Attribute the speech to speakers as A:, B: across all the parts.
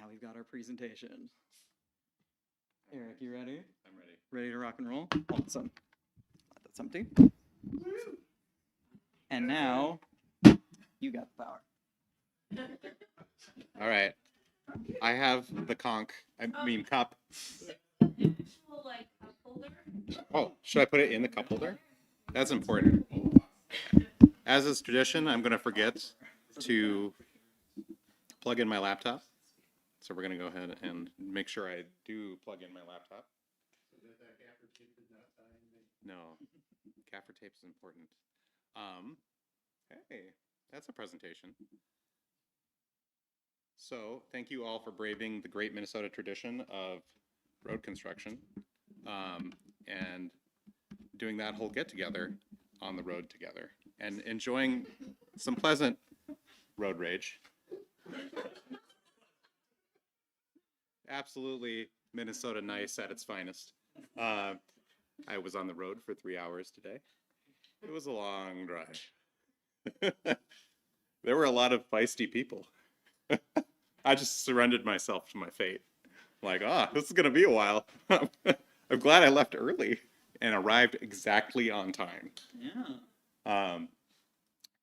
A: now we've got our presentation. Eric, you ready?
B: I'm ready.
A: Ready to rock and roll? Awesome. That's empty. And now, you got the power.
B: All right. I have the cup. Oh, should I put it in the cup holder? That's important. As is tradition, I'm going to forget to plug in my laptop. So we're going to go ahead and make sure I do plug in my laptop. No, gaffer tape is important. Hey, that's a presentation. So thank you all for braving the great Minnesota tradition of road construction and doing that whole get-together on the road together and enjoying some pleasant road rage. Absolutely Minnesota nice at its finest. I was on the road for 3 hours today. It was a long drive. There were a lot of feisty people. I just surrendered myself to my fate. Like, this is going to be a while. I'm glad I left early and arrived exactly on time.
A: Yeah.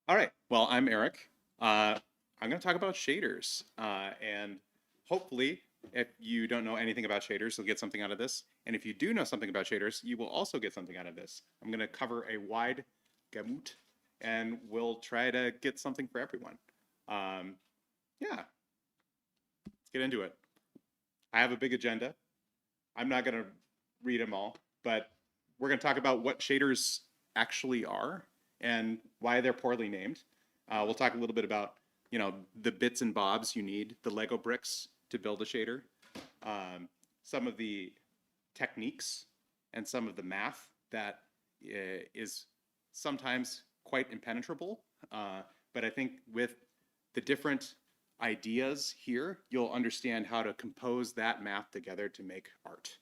B: All right. Well, I'm Eric. I'm going to talk about shaders. And hopefully, if you don't know anything about shaders, you'll get something out of this. And if you do know something about shaders, you will also get something out of this. I'm going to cover a wide gamut, and we'll try to get something for everyone. Yeah. Let's get into it. I have a big agenda. I'm not going to read them all, but we're going to talk about what shaders actually are and why they're poorly named. We'll talk a little bit about, the bits and bobs you need, the Lego bricks to build a shader, some of the techniques and some of the math that is sometimes quite impenetrable. But I think with the different ideas here, you'll understand how to compose that math together to make art.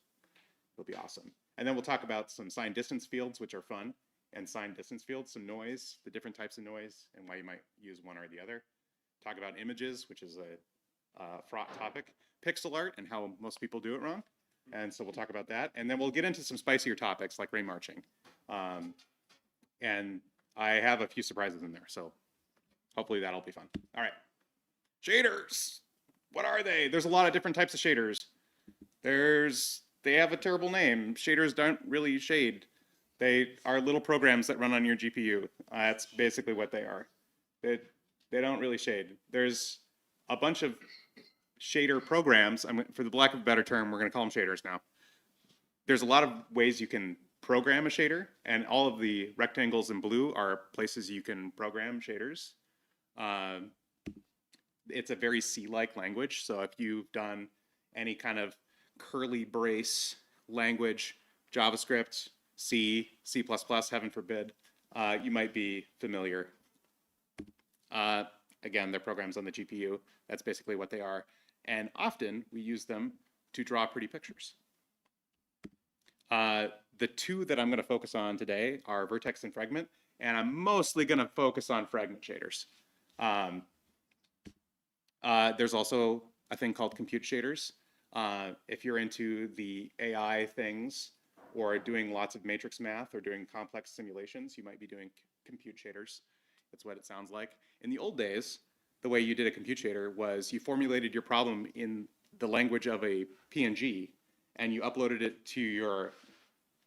B: It'll be awesome. And then we'll talk about some sign distance fields, which are fun, and sign distance fields, some noise, the different types of noise, and why you might use one or the other. Talk about images, which is a fraught topic, pixel art, and how most people do it wrong. And so we'll talk about that. And then we'll get into some spicier topics like ray marching. And I have a few surprises in there, so hopefully that'll be fun. All right. Shaders. What are they? There's a lot of different types of shaders. They have a terrible name. Shaders don't really shade. They are little programs that run on your GPU. That's basically what they are. They don't really shade. There's a bunch of shader programs. For the lack of a better term, we're going to call them shaders now. There's a lot of ways you can program a shader, and all of the rectangles in blue are places you can program shaders. It's a very C-like language, so if you've done any kind of curly brace language, JavaScript, C, C++, heaven forbid, you might be familiar. Again, they're programs on the GPU. That's basically what they are. And often we use them to draw pretty pictures. The two that I'm going to focus on today are Vertex and Fragment, and I'm mostly going to focus on Fragment shaders. There's also a thing called compute shaders. If you're into the AI things or doing lots of matrix math or doing complex simulations, you might be doing compute shaders. That's what it sounds like. In the old days, the way you did a compute shader was you formulated your problem in the language of a PNG and you uploaded it to your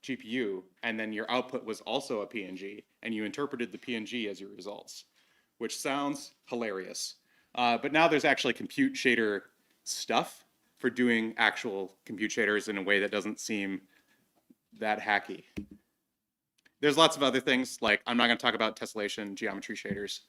B: GPU, and then your output was also a PNG, and you interpreted the PNG as your results, which sounds hilarious. But now there's actually compute shader stuff for doing actual compute shaders in a way that doesn't seem that hacky. There's lots of other things, like I'm not going to talk about tessellation, geometry shaders.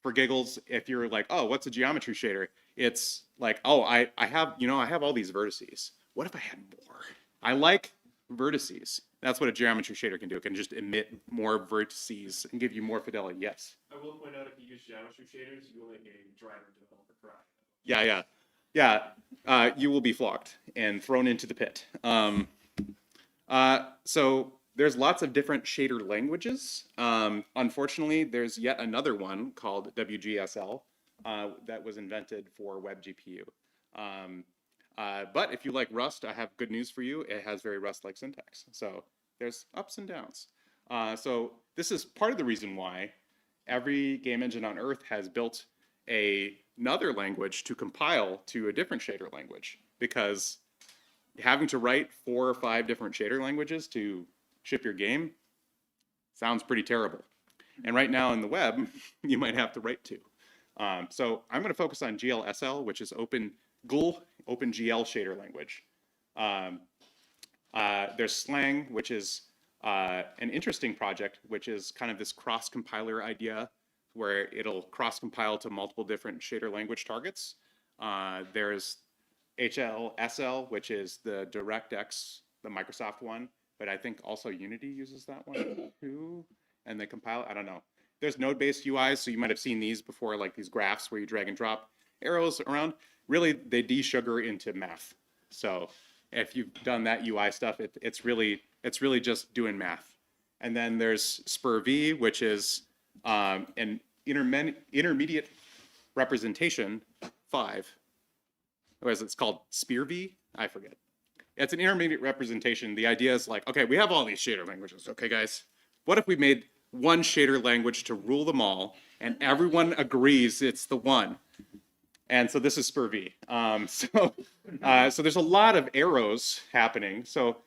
B: For giggles, if you're like, oh, what's a geometry shader? It's like, oh, I have all these vertices. What if I had more? I like vertices. That's what a geometry shader can do. It can just emit more vertices and give you more fidelity. Yes?
C: I will point out, if you use geometry shaders, you will make a driver developer cry.
B: Yeah. You will be flogged and thrown into the pit. So there's lots of different shader languages. Unfortunately, there's yet another one called WGSL, that was invented for WebGPU. But if you like Rust, I have good news for you. It has very Rust-like syntax. So there's ups and downs. So this is part of the reason why every game engine on Earth has built another language to compile to a different shader language, because having to write 4 or 5 different shader languages to ship your game sounds pretty terrible. And right now in the web, you might have to write 2. So I'm going to focus on GLSL, which is OpenGL shader language. There's Slang, which is an interesting project, which is kind of this cross-compiler idea where it'll cross-compile to multiple different shader language targets. There's GLSL, which is the DirectX, the Microsoft one, but I think also Unity uses that one too, and they compile, I don't know. There's node-based UIs, so you might have seen these before, like these graphs where you drag and drop arrows around. Really, they de-sugar into math. So if you've done that UI stuff, it's really just doing math. And then there's SPIR-V, which is an intermediate representation 5. Or as it's called, SPIR-V? I forget. It's an intermediate representation. The idea is like, okay, we have all these shader languages. Okay, guys, what if we made one shader language to rule them all, and everyone agrees it's the one? And so this is SPIR-V. So there's a lot of arrows happening. So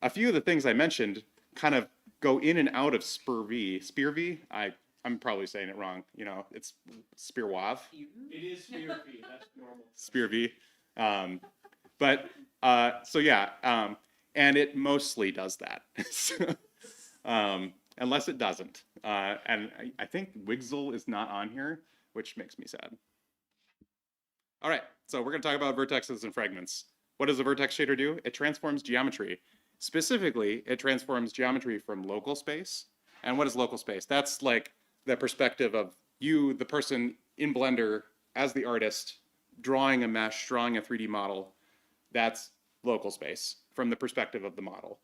B: a few of the things I mentioned kind of go in and out of SPIR-V. SPIR-V? I'm probably saying it wrong. You know, it's SPIR-WAV.
C: It is SPIR-V. That's normal.
B: SPIR-V. So yeah, and it mostly does that. Unless it doesn't. And I think Wigzl is not on here, which makes me sad. All right, so we're going to talk about vertexes and fragments. What does a vertex shader do? It transforms geometry. Specifically, it transforms geometry from local space. And what is local space? That's like the perspective of you, the person in Blender, as the artist, drawing a mesh, drawing a 3D model. That's local space from the perspective of the model.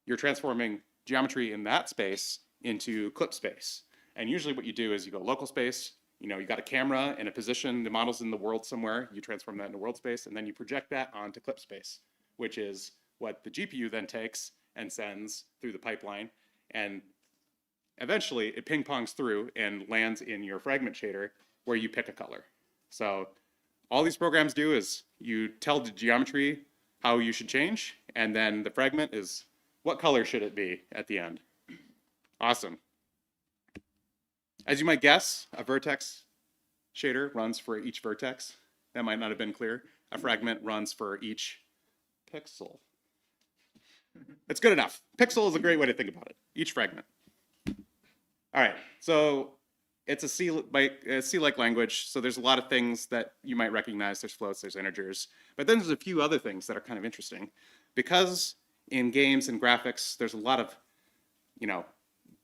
B: You're transforming geometry in that space into clip space. And usually what you do is you go local space, you know, you got a camera in a position, the model's in the world somewhere, you transform that into world space, and then you project that onto clip space, which is what the GPU then takes and sends through the pipeline. And eventually it ping pongs through and lands in your fragment shader where you pick a color. So all these programs do is you tell the geometry how you should change, and then the fragment is what color should it be at the end. Awesome. As you might guess, a vertex shader runs for each vertex. That might not have been clear. A fragment runs for each pixel. It's good enough. Pixel is a great way to think about it. Each fragment. All right, so it's a C-like language, so there's a lot of things that you might recognize. There's floats, there's integers, but then there's a few other things that are kind of interesting. Because in games and graphics, there's a lot of, you know,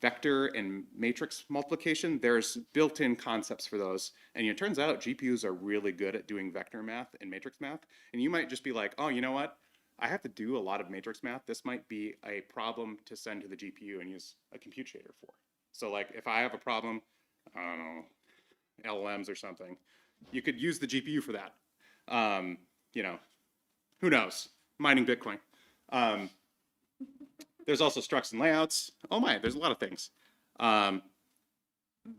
B: vector and matrix multiplication. There's built-in concepts for those, and it turns out GPUs are really good at doing vector math and matrix math, and you might just be like, oh, you know what? I have to do a lot of matrix math. This might be a problem to send to the GPU and use a compute shader for. So like if I have a problem, I don't know, LLMs or something, you could use the GPU for that. You know, who knows? Mining Bitcoin. There's also structs and layouts. Oh my, there's a lot of things.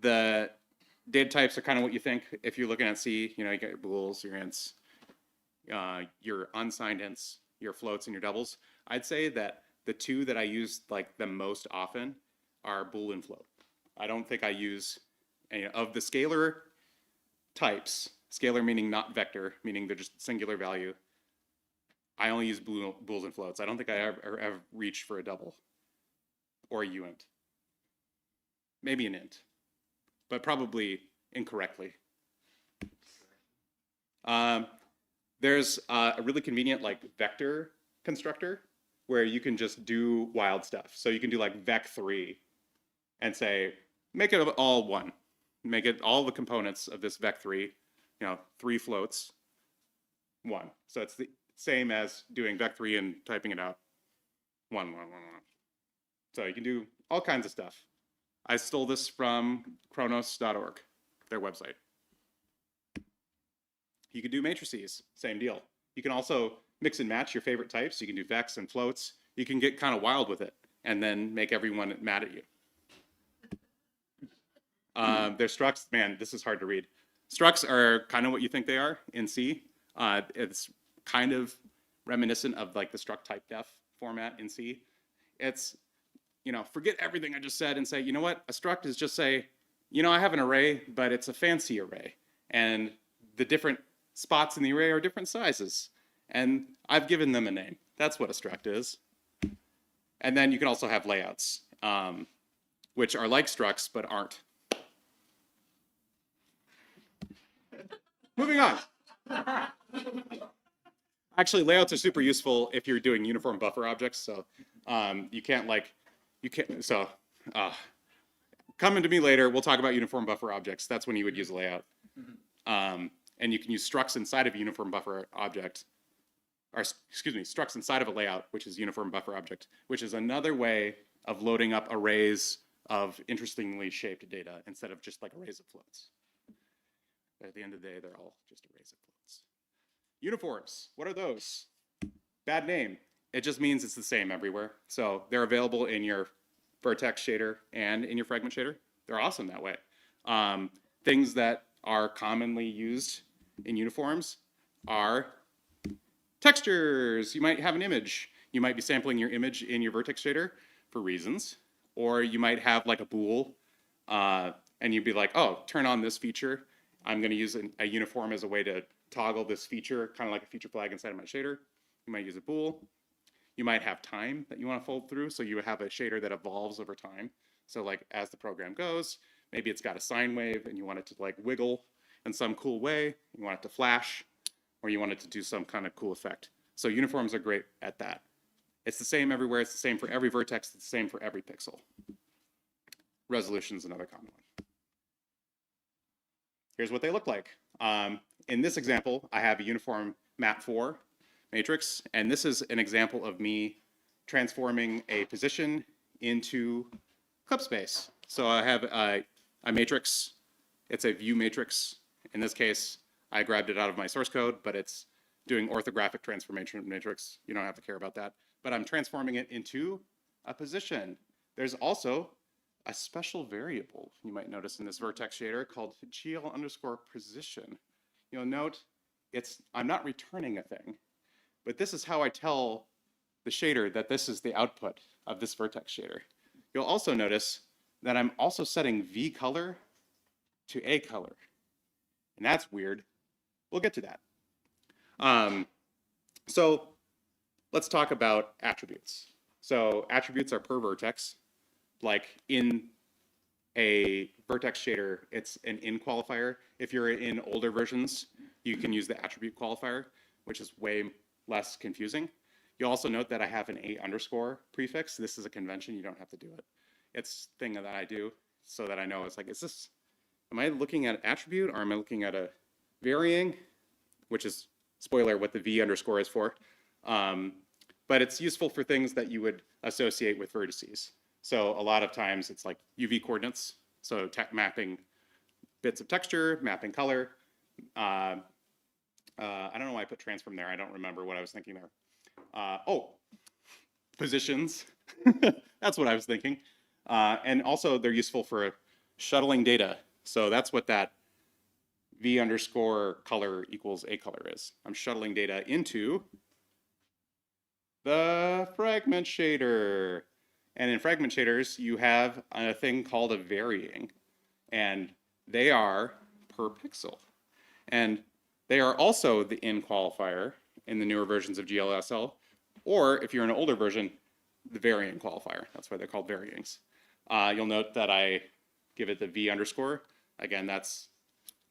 B: The data types are kind of what you think. If you're looking at C, you know, you got your bools, your ints, your unsigned ints, your floats, and your doubles. I'd say that the two that I use like the most often are bool and float. I don't think I use any of the scalar types. Scalar meaning not vector, meaning they're just singular value. I only use bools and floats. I don't think I ever reach for a double or a uint. Maybe an int, but probably incorrectly. There's a really convenient like vector constructor where you can just do wild stuff. So you can do like vec3 and say, make it all one. Make it all the components of this vec3, you know, 3 floats, 1. So it's the same as doing vec3 and typing it out, 1, 1, 1, 1. So you can do all kinds of stuff. I stole this from Chronos.org, their website. You can do matrices, same deal. You can also mix and match your favorite types. You can do vex and floats. You can get kind of wild with it and then make everyone mad at you. Their structs, man, this is hard to read. Structs are kind of what you think they are in C. It's kind of reminiscent of like the struct type def format in C. It's, you know, forget everything I just said and say, you know what, a struct is just say, you know, I have an array, but it's a fancy array. And the different spots in the array are different sizes. And I've given them a name. That's what a struct is. And then you can also have layouts, which are like structs, but aren't. Moving on. Actually, layouts are super useful if you're doing uniform buffer objects. So coming to me later, we'll talk about uniform buffer objects. That's when you would use a layout. And you can use structs inside of a uniform buffer object, or excuse me, structs inside of a layout, which is uniform buffer object, which is another way of loading up arrays of interestingly shaped data instead of just like arrays of floats. But at the end of the day, they're all just arrays of floats. Uniforms, what are those? Bad name. It just means it's the same everywhere. So they're available in your Vertex shader and in your Fragment shader. They're awesome that way. Things that are commonly used in uniforms are textures. You might have an image. You might be sampling your image in your Vertex shader for reasons. Or you might have like a bool, and you'd be like, oh, turn on this feature. I'm going to use a uniform as a way to toggle this feature, kind of like a feature flag inside of my shader. You might use a bool. You might have time that you want to fold through, so you have a shader that evolves over time. So like as the program goes, maybe it's got a sine wave and you want it to like wiggle in some cool way. You want it to flash, or you want it to do some kind of cool effect. So uniforms are great at that. It's the same everywhere. It's the same for every vertex. It's the same for every pixel. Resolution is another common one. Here's what they look like. In this example, I have a uniform map4 matrix, and this is an example of me transforming a position into clip space. So I have a matrix. It's a view matrix. In this case, I grabbed it out of my source code, but it's doing orthographic transformation matrix. You don't have to care about that. But I'm transforming it into a position. There's also a special variable you might notice in this Vertex shader called GL_position. You'll note I'm not returning a thing, but this is how I tell the shader that this is the output of this Vertex shader. You'll also notice that I'm also setting V color to A color. And that's weird. We'll get to that. So let's talk about attributes. So attributes are per vertex. Like in a Vertex shader, it's an in qualifier. If you're in older versions, you can use the attribute qualifier, which is way less confusing. You'll also note that I have an A_ prefix. This is a convention. You don't have to do it. It's a thing that I do so that I know it's like, am I looking at attribute or am I looking at a varying, which is, spoiler, what the V_ is for. But it's useful for things that you would associate with vertices. So a lot of times it's like UV coordinates, so mapping bits of texture, mapping color. I don't know why I put transform there. I don't remember what I was thinking there. Positions. That's what I was thinking. And also they're useful for shuttling data. So that's what that V_color equals A color is. I'm shuttling data into the Fragment shader. And in Fragment shaders, you have a thing called a varying. And they are per pixel. And they are also the in qualifier in the newer versions of GLSL. Or if you're in an older version, the varying qualifier. That's why they're called varyings. You'll note that I give it the V_. Again, that's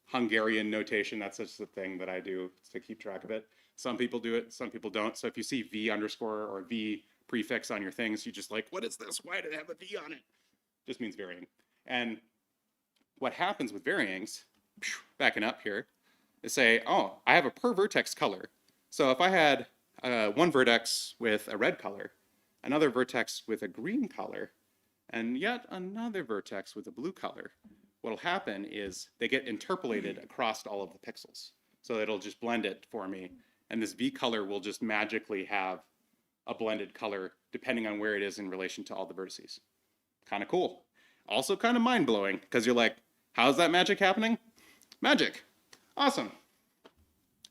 B: Hungarian notation. That's just a thing that I do to keep track of it. Some people do it, some people don't. So if you see V_ or V prefix on your things, you just like, what is this? Why did it have a V on it? Just means varying. And what happens with varyings, backing up here, is say, oh, I have a per vertex color. So if I had one vertex with a red color, another vertex with a green color, and yet another vertex with a blue color, what'll happen is they get interpolated across all of the pixels. So it'll just blend it for me. And this V color will just magically have a blended color depending on where it is in relation to all the vertices. Kind of cool. Also kind of mind-blowing because you're like, how's that magic happening? Magic. Awesome.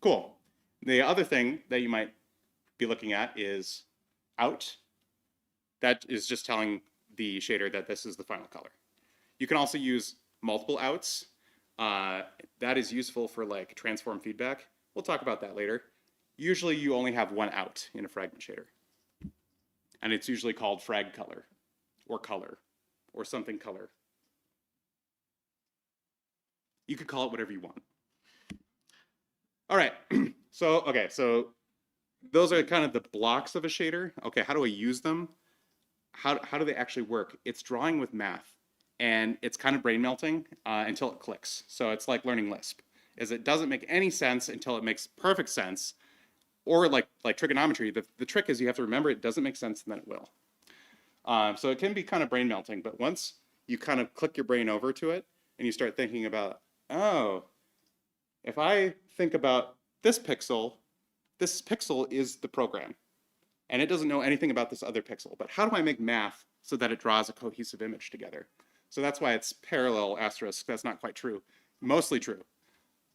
B: Cool. The other thing that you might be looking at is out. That is just telling the shader that this is the final color. You can also use multiple outs. That is useful for like transform feedback. We'll talk about that later. Usually you only have one out in a fragment shader. And it's usually called frag color or something color. You could call it whatever you want. All right, so those are kind of the blocks of a shader. Okay, how do I use them? How do they actually work? It's drawing with math, and it's kind of brain melting until it clicks. So it's like learning Lisp, is it doesn't make any sense until it makes perfect sense. Or like trigonometry, the trick is you have to remember it doesn't make sense and then it will. So it can be kind of brain melting, but once you kind of click your brain over to it and you start thinking about, oh, if I think about this pixel is the program. And it doesn't know anything about this other pixel, but how do I make math so that it draws a cohesive image together? So that's why it's parallel asterisk. That's not quite true. Mostly true.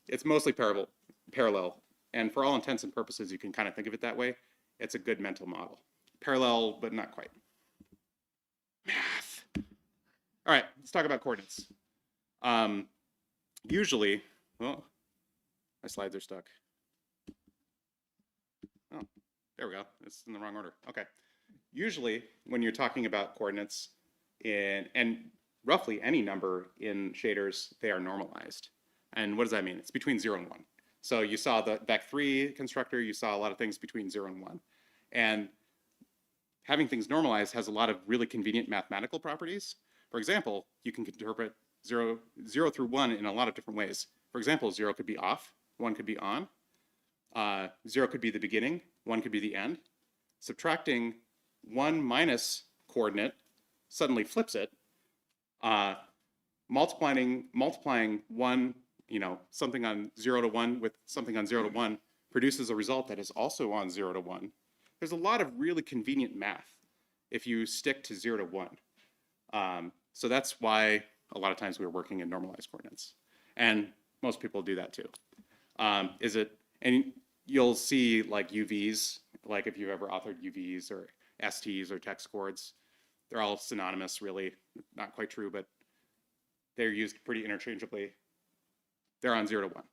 B: It's mostly parallel. And for all intents and purposes, you can kind of think of it that way. It's a good mental model. Parallel, but not quite. Math. All right, let's talk about coordinates. Usually, well, my slides are stuck. Oh, there we go. It's in the wrong order. Okay. Usually, when you're talking about coordinates and roughly any number in shaders, they are normalized. And what does that mean? It's between 0 and 1. So you saw the vec3 constructor, you saw a lot of things between 0 and 1. And having things normalized has a lot of really convenient mathematical properties. For example, you can interpret 0 through 1 in a lot of different ways. For example, 0 could be off, 1 could be on, 0 could be the beginning, 1 could be the end. Subtracting 1 minus coordinate suddenly flips it. Multiplying 1, something on 0 to 1 with something on 0 to 1 produces a result that is also on 0 to 1. There's a lot of really convenient math if you stick to 0 to 1. So that's why a lot of times we're working in normalized coordinates. And most people do that too. And you'll see like UVs, like if you've ever authored UVs or STs or text chords, they're all synonymous really, not quite true, but they're used pretty interchangeably. They're on 0 to 1.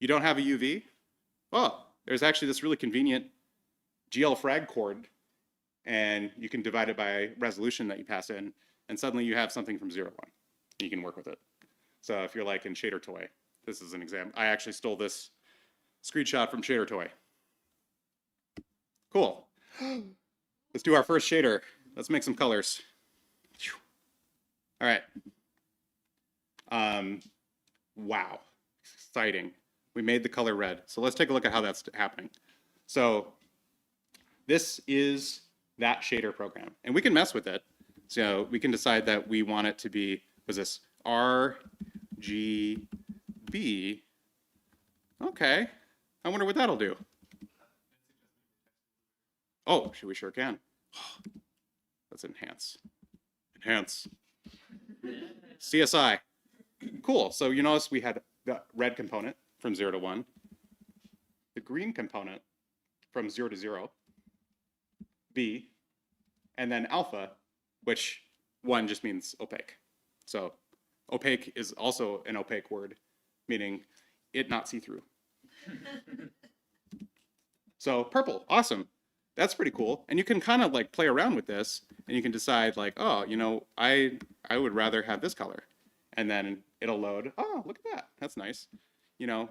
B: You don't have a UV? Well, there's actually this really convenient GL frag chord, and you can divide it by resolution that you pass in, and suddenly you have something from 0 to 1. And you can work with it. So if you're like in Shader Toy, this is an example. I actually stole this screenshot from Shader Toy. Cool. Let's do our first shader. Let's make some colors. All right. Wow, exciting. We made the color red. So let's take a look at how that's happening. So this is that shader program. And we can mess with it. So we can decide that we want it to be, was this RGB? Okay, I wonder what that'll do. Oh, we sure can. Let's enhance. Enhance. CSI. Cool, so you notice we had the red component from 0 to 1, the green component from 0 to 0, B, and then alpha, which 1 just means opaque. So opaque is also an opaque word, meaning it not see-through. So purple, awesome. That's pretty cool. And you can kind of like play around with this and you can decide like, oh, I would rather have this color. And then it'll load, oh, look at that, that's nice.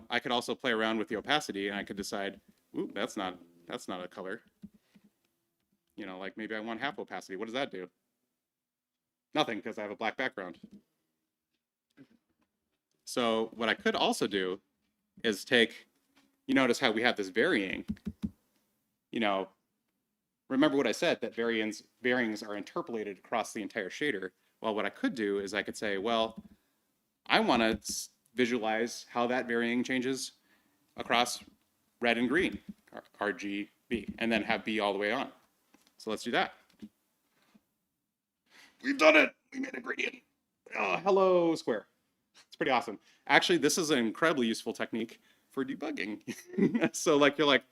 B: I could also play around with the opacity and I could decide, ooh, that's not a color. Like maybe I want half opacity. What does that do? Nothing, because I have a black background. So what I could also do is take, you notice how we have this varying, remember what I said, that varyings are interpolated across the entire shader. Well, what I could do is I could say, well, I want to visualize how that varying changes across red and green, RGB, and then have B all the way on. So let's do that. We've done it. We made a gradient. Oh, hello, square. It's pretty awesome. Actually, this is an incredibly useful technique for debugging. So like you're like,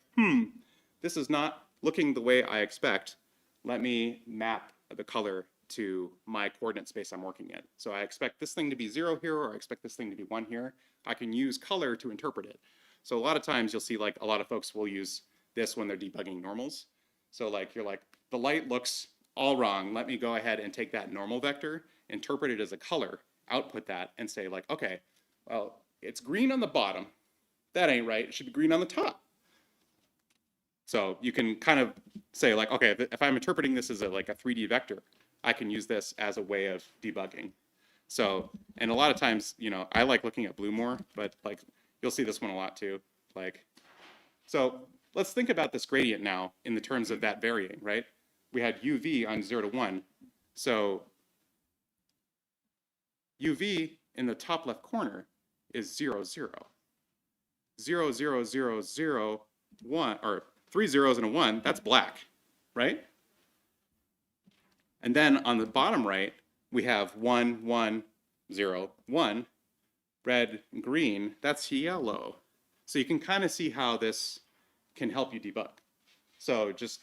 B: this is not looking the way I expect. Let me map the color to my coordinate space I'm working in. So I expect this thing to be 0 here, or I expect this thing to be 1 here. I can use color to interpret it. So a lot of times you'll see like a lot of folks will use this when they're debugging normals. So like you're like, the light looks all wrong. Let me go ahead and take that normal vector, interpret it as a color, output that, and say like, okay, well, it's green on the bottom. That ain't right. It should be green on the top. So you can kind of say like, okay, if I'm interpreting this as like a 3D vector, I can use this as a way of debugging. So, and a lot of times, you know, I like looking at blue more, but like you'll see this one a lot too. Like, so let's think about this gradient now in the terms of that varying, right? We had UV on 0 to 1. So UV in the top left corner is 0, 0. 0, 0, 0, 0, 1, or 3 zeros and a 1, that's black, right? And then on the bottom right, we have 1, 1, 0, 1, red, green, that's yellow. So you can kind of see how this can help you debug. So just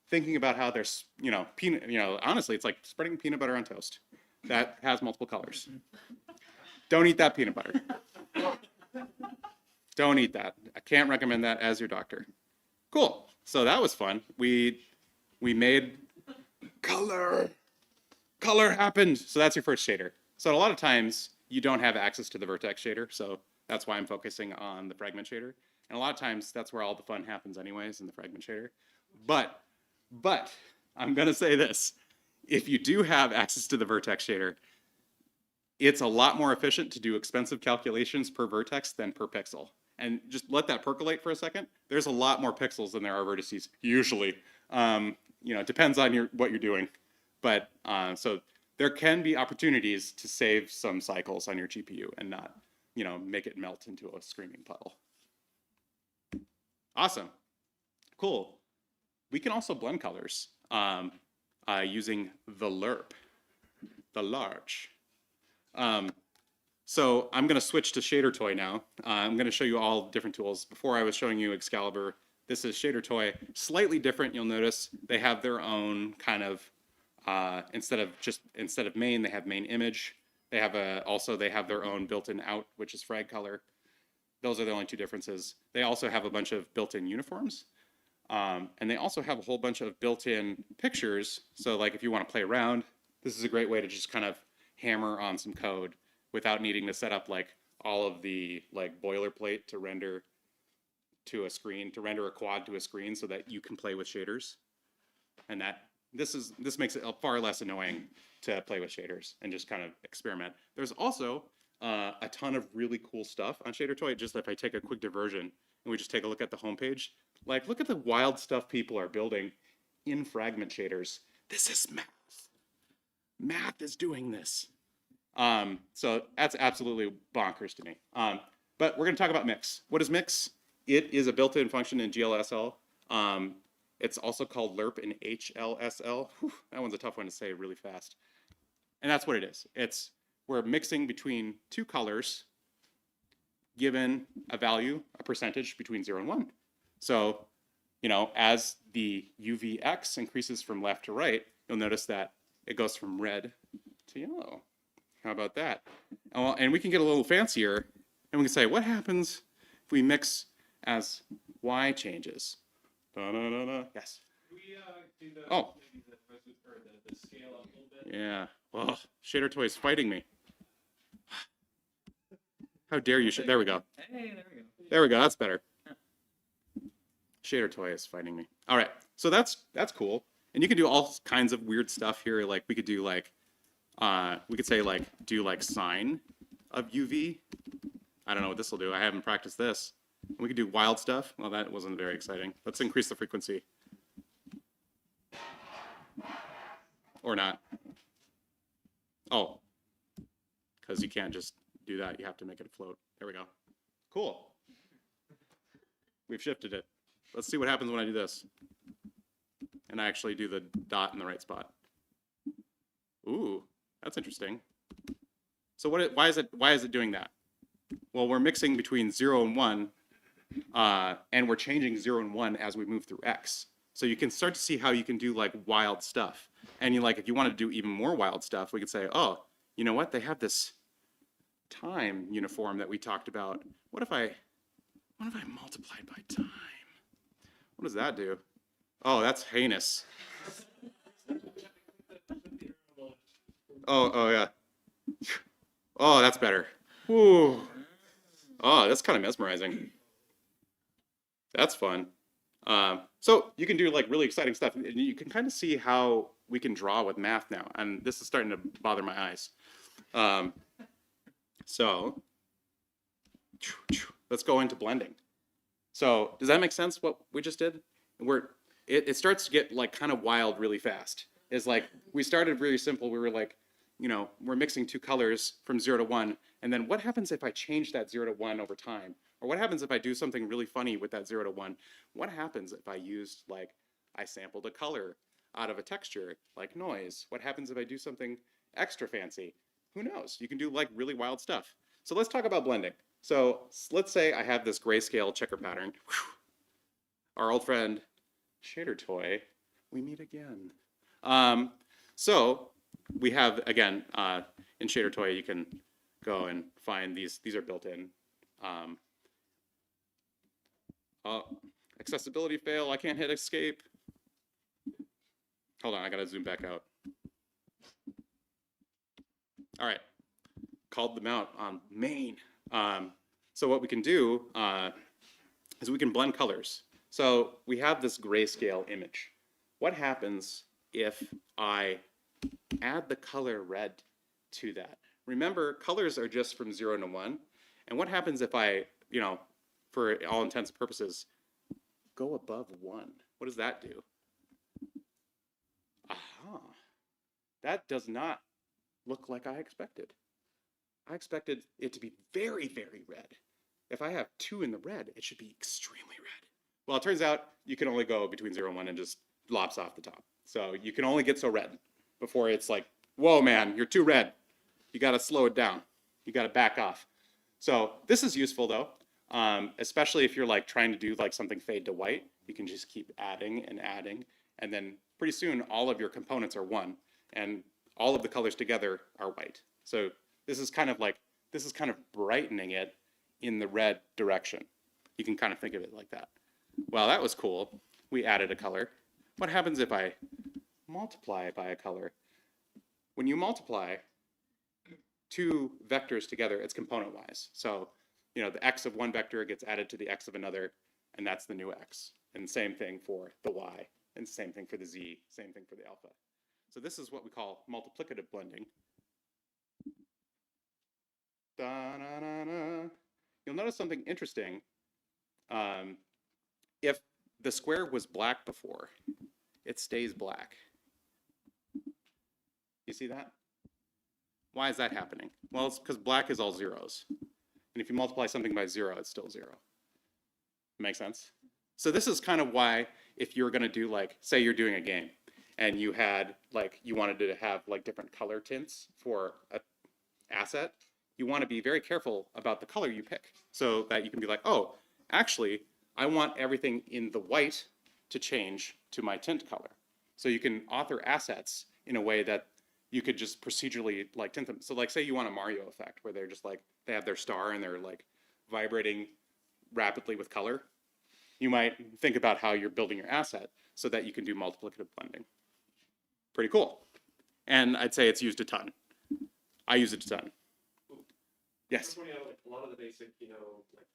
B: thinking about how there's, you know, honestly, it's like spreading peanut butter on toast that has multiple colors. Don't eat that peanut butter. Don't eat that. I can't recommend that as your doctor. Cool. So that was fun. We made color. Color happened. So that's your first shader. So a lot of times you don't have access to the Vertex shader. So that's why I'm focusing on the Fragment shader. And a lot of times that's where all the fun happens anyways, in the Fragment shader. But I'm going to say this. If you do have access to the Vertex shader, it's a lot more efficient to do expensive calculations per vertex than per pixel. And just let that percolate for a second. There's a lot more pixels than there are vertices, usually. You know, it depends on what you're doing. But so there can be opportunities to save some cycles on your GPU and not, you know, make it melt into a screaming puddle. Awesome. Cool. We can also blend colors using the Lerp, the large. So I'm going to switch to Shader Toy now. I'm going to show you all different tools. Before I was showing you Excalibur. This is Shader Toy. Slightly different. You'll notice they have their own kind of instead of main, they have main image. They have also they have their own built-in out, which is frag color. Those are the only two differences. They also have a bunch of built-in uniforms. And they also have a whole bunch of built-in pictures. So like if you want to play around, this is a great way to just kind of hammer on some code without needing to set up like all of the like boilerplate to render to a screen, to render a quad to a screen so that you can play with shaders. And this makes it far less annoying to play with shaders and just kind of experiment. There's also a ton of really cool stuff on Shader Toy. Just if I take a quick diversion and we just take a look at the homepage, like look at the wild stuff people are building in Fragment shaders. This is math. Math is doing this. So that's absolutely bonkers to me. But we're going to talk about mix. What is mix? It is a built-in function in GLSL. It's also called Lerp in HLSL. Whew, that one's a tough one to say really fast. And that's what it is. We're mixing between two colors given a value, a percentage between 0 and 1. So, you know, as the UVX increases from left to right, you'll notice that it goes from red to yellow. How about that? Oh, and we can get a little fancier, and we can say, what happens if we mix as Y changes? Da-da-da-da. Yes.
C: Can we do the,
B: Oh.
C: maybe the scale up a little bit?
B: Yeah. Oh, Shader Toy is fighting me. How dare you? There we go.
A: Hey, there we go.
B: There we go. That's better. Shader Toy is fighting me. All right. So that's cool. And you can do all kinds of weird stuff here. Like we could do like, we could say like, do like sine of UV. I don't know what this will do. I haven't practiced this. We could do wild stuff. Well, that wasn't very exciting. Let's increase the frequency. Or not. Oh, because you can't just do that. You have to make it float. There we go. Cool. We've shifted it. Let's see what happens when I do this. And I actually do the dot in the right spot. Ooh, that's interesting. So why is it doing that? Well, we're mixing between 0 and 1, and we're changing 0 and 1 as we move through X. So you can start to see how you can do like wild stuff. And if you want to do even more wild stuff, we could say, oh, you know what? They have this time uniform that we talked about. What if I multiplied by time? What does that do? Oh, that's heinous. Oh yeah. Oh, that's better. Ooh. Oh, that's kind of mesmerizing. That's fun. So you can do like really exciting stuff. And you can kind of see how we can draw with math now. And this is starting to bother my eyes. So let's go into blending. So does that make sense what we just did? It starts to get like kind of wild really fast. It's like we started really simple. We were like, we're mixing two colors from 0 to 1. And then what happens if I change that 0 to 1 over time? Or what happens if I do something really funny with that 0 to 1? What happens if I used, I sampled a color out of a texture, like noise? What happens if I do something extra fancy? Who knows? You can do like really wild stuff. So let's talk about blending. So let's say I have this grayscale checker pattern. Our old friend, Shader Toy, we meet again. So we have, again, in Shader Toy, you can go and find these are built in. Accessibility fail, I can't hit escape. Hold on, I gotta zoom back out. All right, called them out on main. So what we can do is we can blend colors. So we have this grayscale image. What happens if I add the color red to that? Remember, colors are just from 0 to 1. And what happens if I, for all intents and purposes, go above 1? What does that do? Aha. That does not look like I expected. I expected it to be very, very red. If I have 2 in the red, it should be extremely red. Well, it turns out you can only go between 0 and 1 and just lops off the top. So you can only get so red before it's like, whoa, man, you're too red. You got to slow it down. You got to back off. So this is useful though, especially if you're like trying to do like something fade to white. You can just keep adding and adding, and then pretty soon all of your components are 1, and all of the colors together are white. So this is kind of brightening it in the red direction. You can kind of think of it like that. Well, that was cool. We added a color. What happens if I multiply by a color? When you multiply 2 vectors together, it's component-wise. So, the x of one vector gets added to the x of another, and that's the new x. And same thing for the y, and same thing for the z, same thing for the alpha. So this is what we call multiplicative blending. Da-na-na-na. You'll notice something interesting. If the square was black before, it stays black. You see that? Why is that happening? Well, it's because black is all zeros. And if you multiply something by 0, it's still 0. Make sense? So this is kind of why if you're going to do say you're doing a game and you had you wanted to have different color tints for an asset, you want to be very careful about the color you pick so that you can be like, oh, actually, I want everything in the white to change to my tint color. So you can author assets in a way that you could just procedurally tint them. So say you want a Mario effect where they're just they have their star and they're vibrating rapidly with color. You might think about how you're building your asset so that you can do multiplicative blending. Pretty cool. And I'd say it's used a ton. I use it a ton. Yes.
C: Pointing out, a lot of the basic,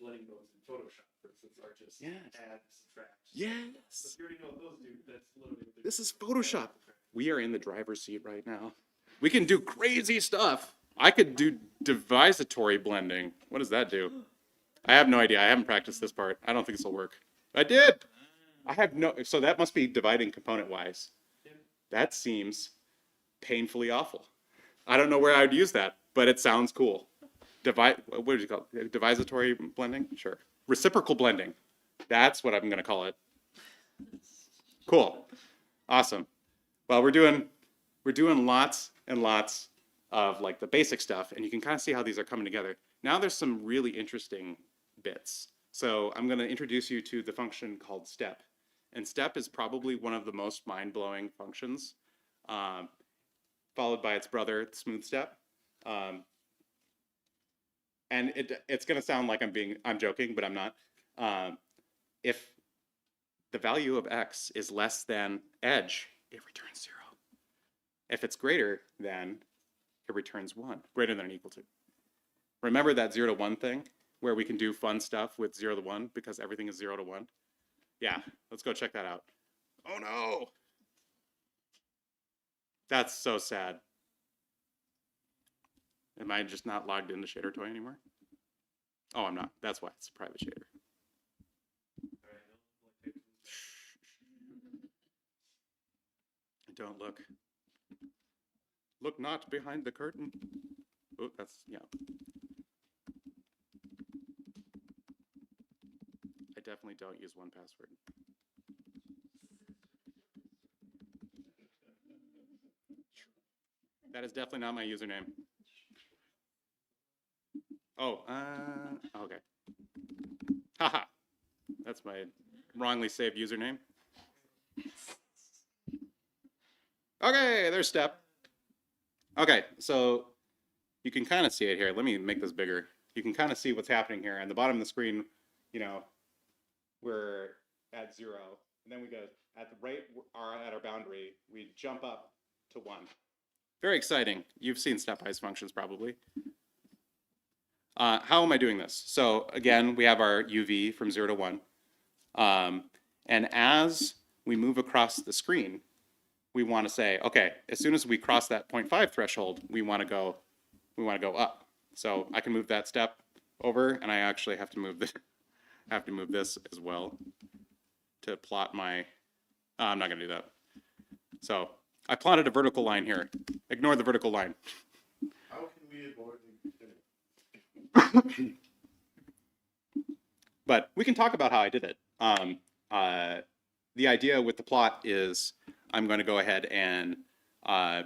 C: blending modes in Photoshop, for instance, are just add, subtract.
B: Yes.
C: So if you already know what those do, that's literally what they're
B: This is
C: doing.
B: Photoshop. We are in the driver's seat right now. We can do crazy stuff. I could do divisatory blending. What does that do? I have no idea. I haven't practiced this part. I don't think this will work. I did. I have no, so that must be dividing component-wise.
C: Yeah.
B: That seems painfully awful. I don't know where I would use that, but it sounds cool. What did you call it? Divisatory blending? Sure. Reciprocal blending. That's what I'm going to call it. Cool. Awesome. Well, we're doing lots and lots of like the basic stuff, and you can kind of see how these are coming together. Now there's some really interesting bits. So I'm going to introduce you to the function called step. And step is probably one of the most mind-blowing functions, followed by its brother, Smoothstep. And it's going to sound like I'm joking, but I'm not. If the value of x is less than edge, it returns 0. If it's greater than, it returns 1, greater than or equal to. Remember that 0 to 1 thing, where we can do fun stuff with 0 to 1 because everything is 0 to 1? Yeah, let's go check that out. Oh no! That's so sad. Am I just not logged into ShaderToy anymore? Oh, I'm not. That's why it's a private shader. Don't look. Look not behind the curtain. Oh, that's, yeah. I definitely don't use 1Password. That is definitely not my username. Oh, okay. Haha. That's my wrongly saved username. Okay, there's step. Okay, so you can kind of see it here. Let me make this bigger. You can kind of see what's happening here. On the bottom of the screen, you know, we're at 0. And then we go at the right, at our boundary, we jump up to 1. Very exciting. You've seen stepwise functions probably. How am I doing this? So again, we have our UV from 0 to 1. And as we move across the screen, we want to say, okay, as soon as we cross that 0.5 threshold, we want to go up. So I can move that step over, and I actually have to move this as well to plot my. I'm not going to do that. So I plotted a vertical line here. Ignore the vertical line.
C: How can we avoid
B: But we can talk about how I did it. The idea with the plot is I'm going to go ahead and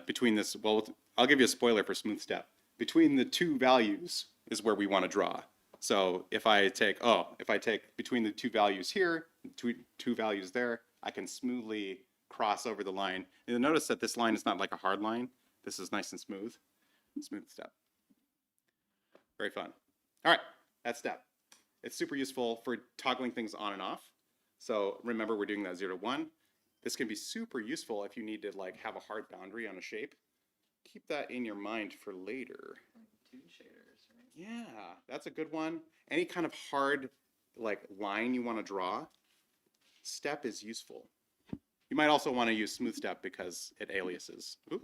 B: between this, well, I'll give you a spoiler for Smoothstep. Between the two values is where we want to draw. So if I take between the two values here, two values there, I can smoothly cross over the line. And you'll notice that this line is not like a hard line. This is nice and smooth. Smoothstep. Very fun. All right, that's step. It's super useful for toggling things on and off. So remember, we're doing that 0 to 1. This can be super useful if you need to like have a hard boundary on a shape. Keep that in your mind for later.
A: Like tune shaders, right?
B: Yeah, that's a good one. Any kind of hard like line you want to draw, step is useful. You might also want to use Smoothstep because it aliases. Ooh.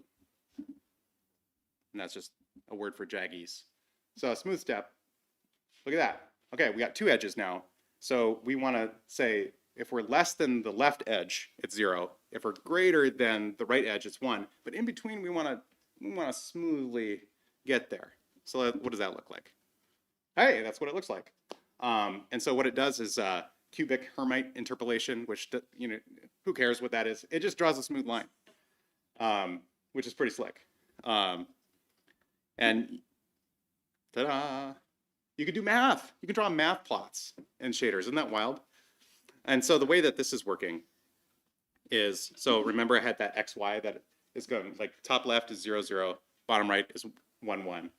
B: And that's just a word for jaggies. So Smoothstep, look at that. Okay, we got two edges now. So we want to say if we're less than the left edge, it's 0. If we're greater than the right edge, it's 1. But in between, we want to smoothly get there. So what does that look like? Hey, that's what it looks like. And so what it does is cubic Hermite interpolation, which, you know, who cares what that is? It just draws a smooth line, which is pretty slick. And ta-da! You can do math. You can draw math plots and shaders. Isn't that wild? And so the way that this is working is, so remember I had that XY that is going, like top left is 0, 0, bottom right is 1, 1.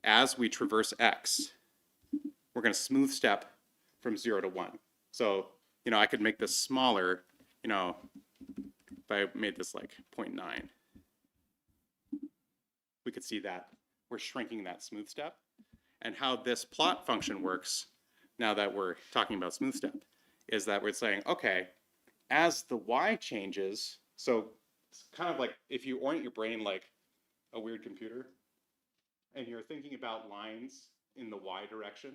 B: As we traverse X, we're going to smooth step from 0 to 1. So, you know, I could make this smaller, you know, if I made this like 0.9. We could see that we're shrinking that smooth step. And how this plot function works, now that we're talking about Smoothstep, is that we're saying, okay, as the Y changes, so it's kind of like if you orient your brain like a weird computer, and you're thinking about lines in the Y direction,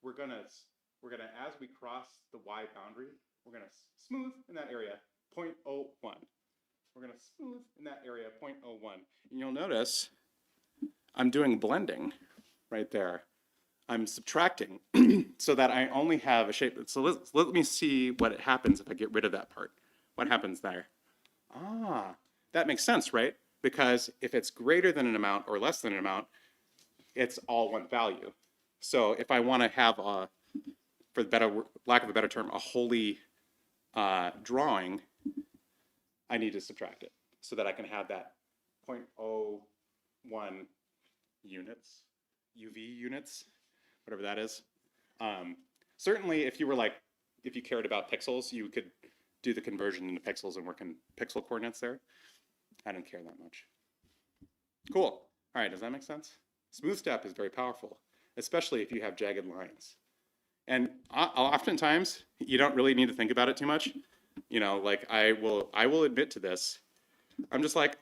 B: we're gonna, as we cross the Y boundary, we're gonna smooth in that area 0.01. We're gonna smooth in that area 0.01. And you'll notice I'm doing blending right there. I'm subtracting so that I only have a shape. So let me see what happens if I get rid of that part. What happens there? Ah, that makes sense, right? Because if it's greater than an amount or less than an amount, it's all one value. So if I want to have a, for the better, lack of a better term, a wholly drawing, I need to subtract it so that I can have that 0.01 units, UV units, whatever that is. Certainly, if you were like, if you cared about pixels, you could do the conversion into pixels and work in pixel coordinates there. I don't care that much. Cool. All right, does that make sense? Smoothstep is very powerful, especially if you have jagged lines. And oftentimes, you don't really need to think about it too much. You know, like I will admit to this. I'm just like,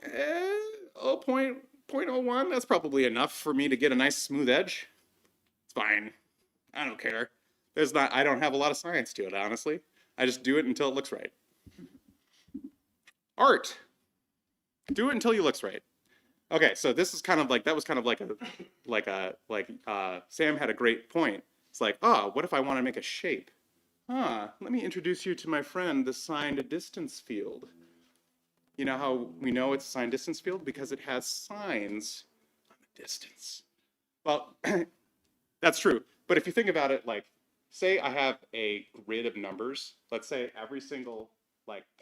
B: 0.01, that's probably enough for me to get a nice smooth edge. It's fine. I don't care. I don't have a lot of science to it, honestly. I just do it until it looks right. Art. Do it until it looks right. Okay, so this is kind of like, that was kind of like Sam had a great point. It's like, what if I want to make a shape? Let me introduce you to my friend, the signed distance field. You know how we know it's a signed distance field? Because it has signs on the distance. Well, that's true. But if you think about it, like, say I have a grid of numbers. Let's say every single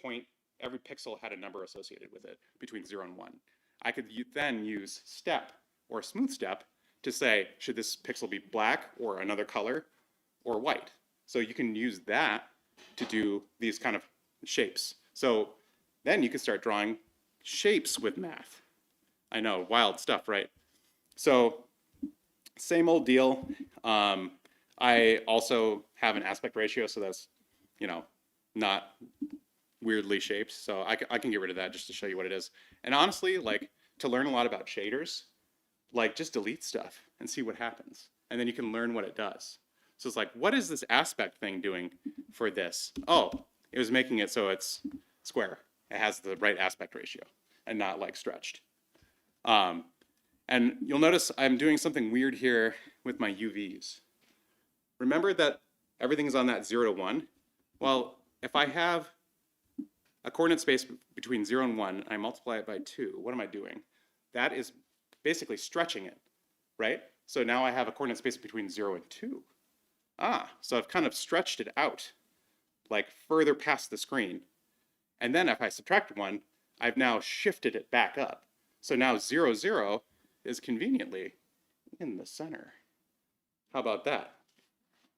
B: point, every pixel had a number associated with it between 0 and 1. I could then use step or Smoothstep to say, should this pixel be black or another color or white? So you can use that to do these kind of shapes. So then you can start drawing shapes with math. I know, wild stuff, right? So same old deal. I also have an aspect ratio, so that's, you know, not weirdly shaped. So I can get rid of that just to show you what it is. And honestly, like, to learn a lot about shaders, like, just delete stuff and see what happens. And then you can learn what it does. So it's like, what is this aspect thing doing for this? Oh, it was making it so it's square. It has the right aspect ratio and not like stretched. And you'll notice I'm doing something weird here with my UVs. Remember that everything's on that 0 to 1? Well, if I have a coordinate space between 0 and 1, and I multiply it by 2, what am I doing? That is basically stretching it, right? So now I have a coordinate space between 0 and 2. So I've kind of stretched it out, like further past the screen. And then if I subtract 1, I've now shifted it back up. So now 0, 0 is conveniently in the center. How about that?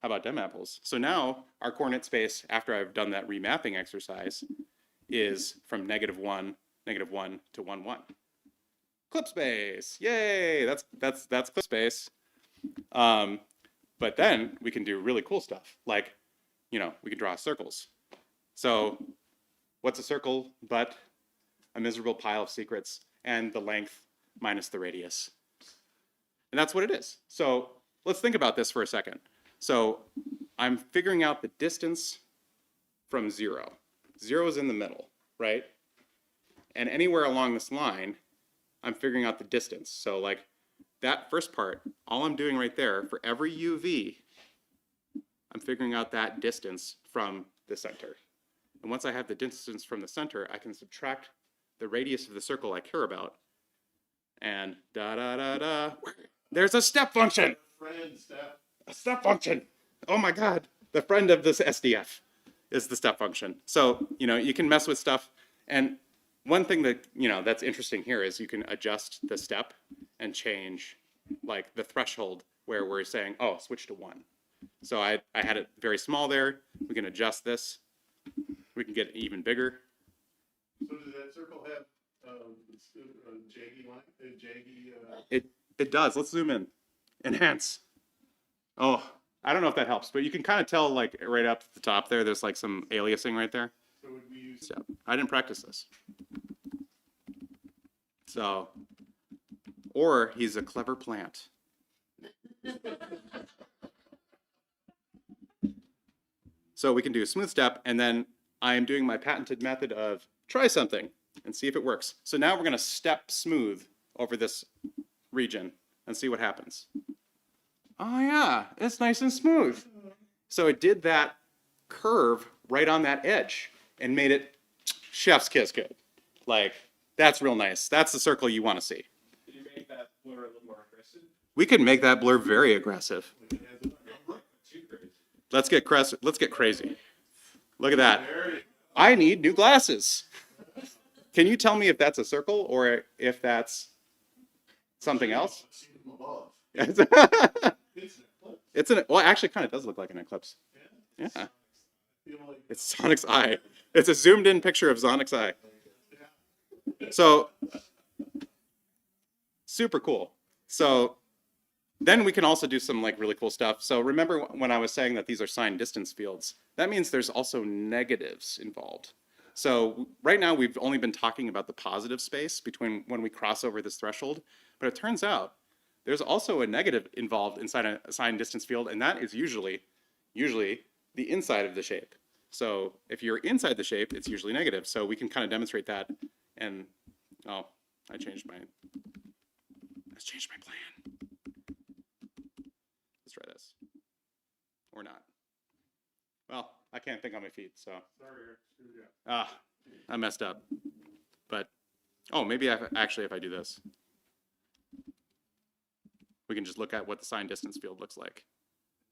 B: How about dem apples? So now our coordinate space, after I've done that remapping exercise, is from -1 to 1, 1. Clip space, yay! That's clip space. But then we can do really cool stuff, like, you know, we can draw circles. So what's a circle but a miserable pile of secrets and the length minus the radius? And that's what it is. So let's think about this for a second. So I'm figuring out the distance from 0. 0 is in the middle, right? And anywhere along this line, I'm figuring out the distance. So like that first part, all I'm doing right there, for every UV, I'm figuring out that distance from the center. And once I have the distance from the center, I can subtract the radius of the circle I care about. And there's a step function.
C: Friend step.
B: A step function. Oh my God. The friend of this SDF is the step function. So, you know, you can mess with stuff. And one thing that, you know, that's interesting here is you can adjust the step and change like the threshold where we're saying, oh, switch to 1. So I had it very small there. We can adjust this. We can get it even bigger.
C: So does that circle have jaggy line?
B: It does. Let's zoom in. Enhance. Oh, I don't know if that helps, but you can kind of tell like right up at the top there, there's like some aliasing right there.
C: So would we use
B: So I didn't practice this. So, or he's a clever plant. So we can do a smooth step, and then I am doing my patented method of try something and see if it works. So now we're going to step smooth over this region and see what happens. Oh yeah, it's nice and smooth. So it did that curve right on that edge and made it chef's kiss good. Like, that's real nice. That's the circle you want to see.
C: Did you make that blur a little more aggressive?
B: We could make that blur very aggressive.
C: Too crazy.
B: Let's get crazy. Look at that. I need new glasses. Can you tell me if that's a circle or if that's something else? It's well, it actually kind of does look like an eclipse. Yeah. It's Sonic's eye. It's a zoomed in picture of Sonic's eye. So, super cool. So, then we can also do some like really cool stuff. So remember when I was saying that these are signed distance fields, that means there's also negatives involved. So right now we've only been talking about the positive space between when we cross over this threshold, but it turns out there's also a negative involved inside a signed distance field, and that is usually the inside of the shape. So if you're inside the shape, it's usually negative. So we can kind of demonstrate that. And oh, I changed my plan. Let's try this. Or not. Well, I can't think on my feet, so.
C: Sorry.
B: I messed up. But, oh, maybe if I do this, we can just look at what the signed distance field looks like.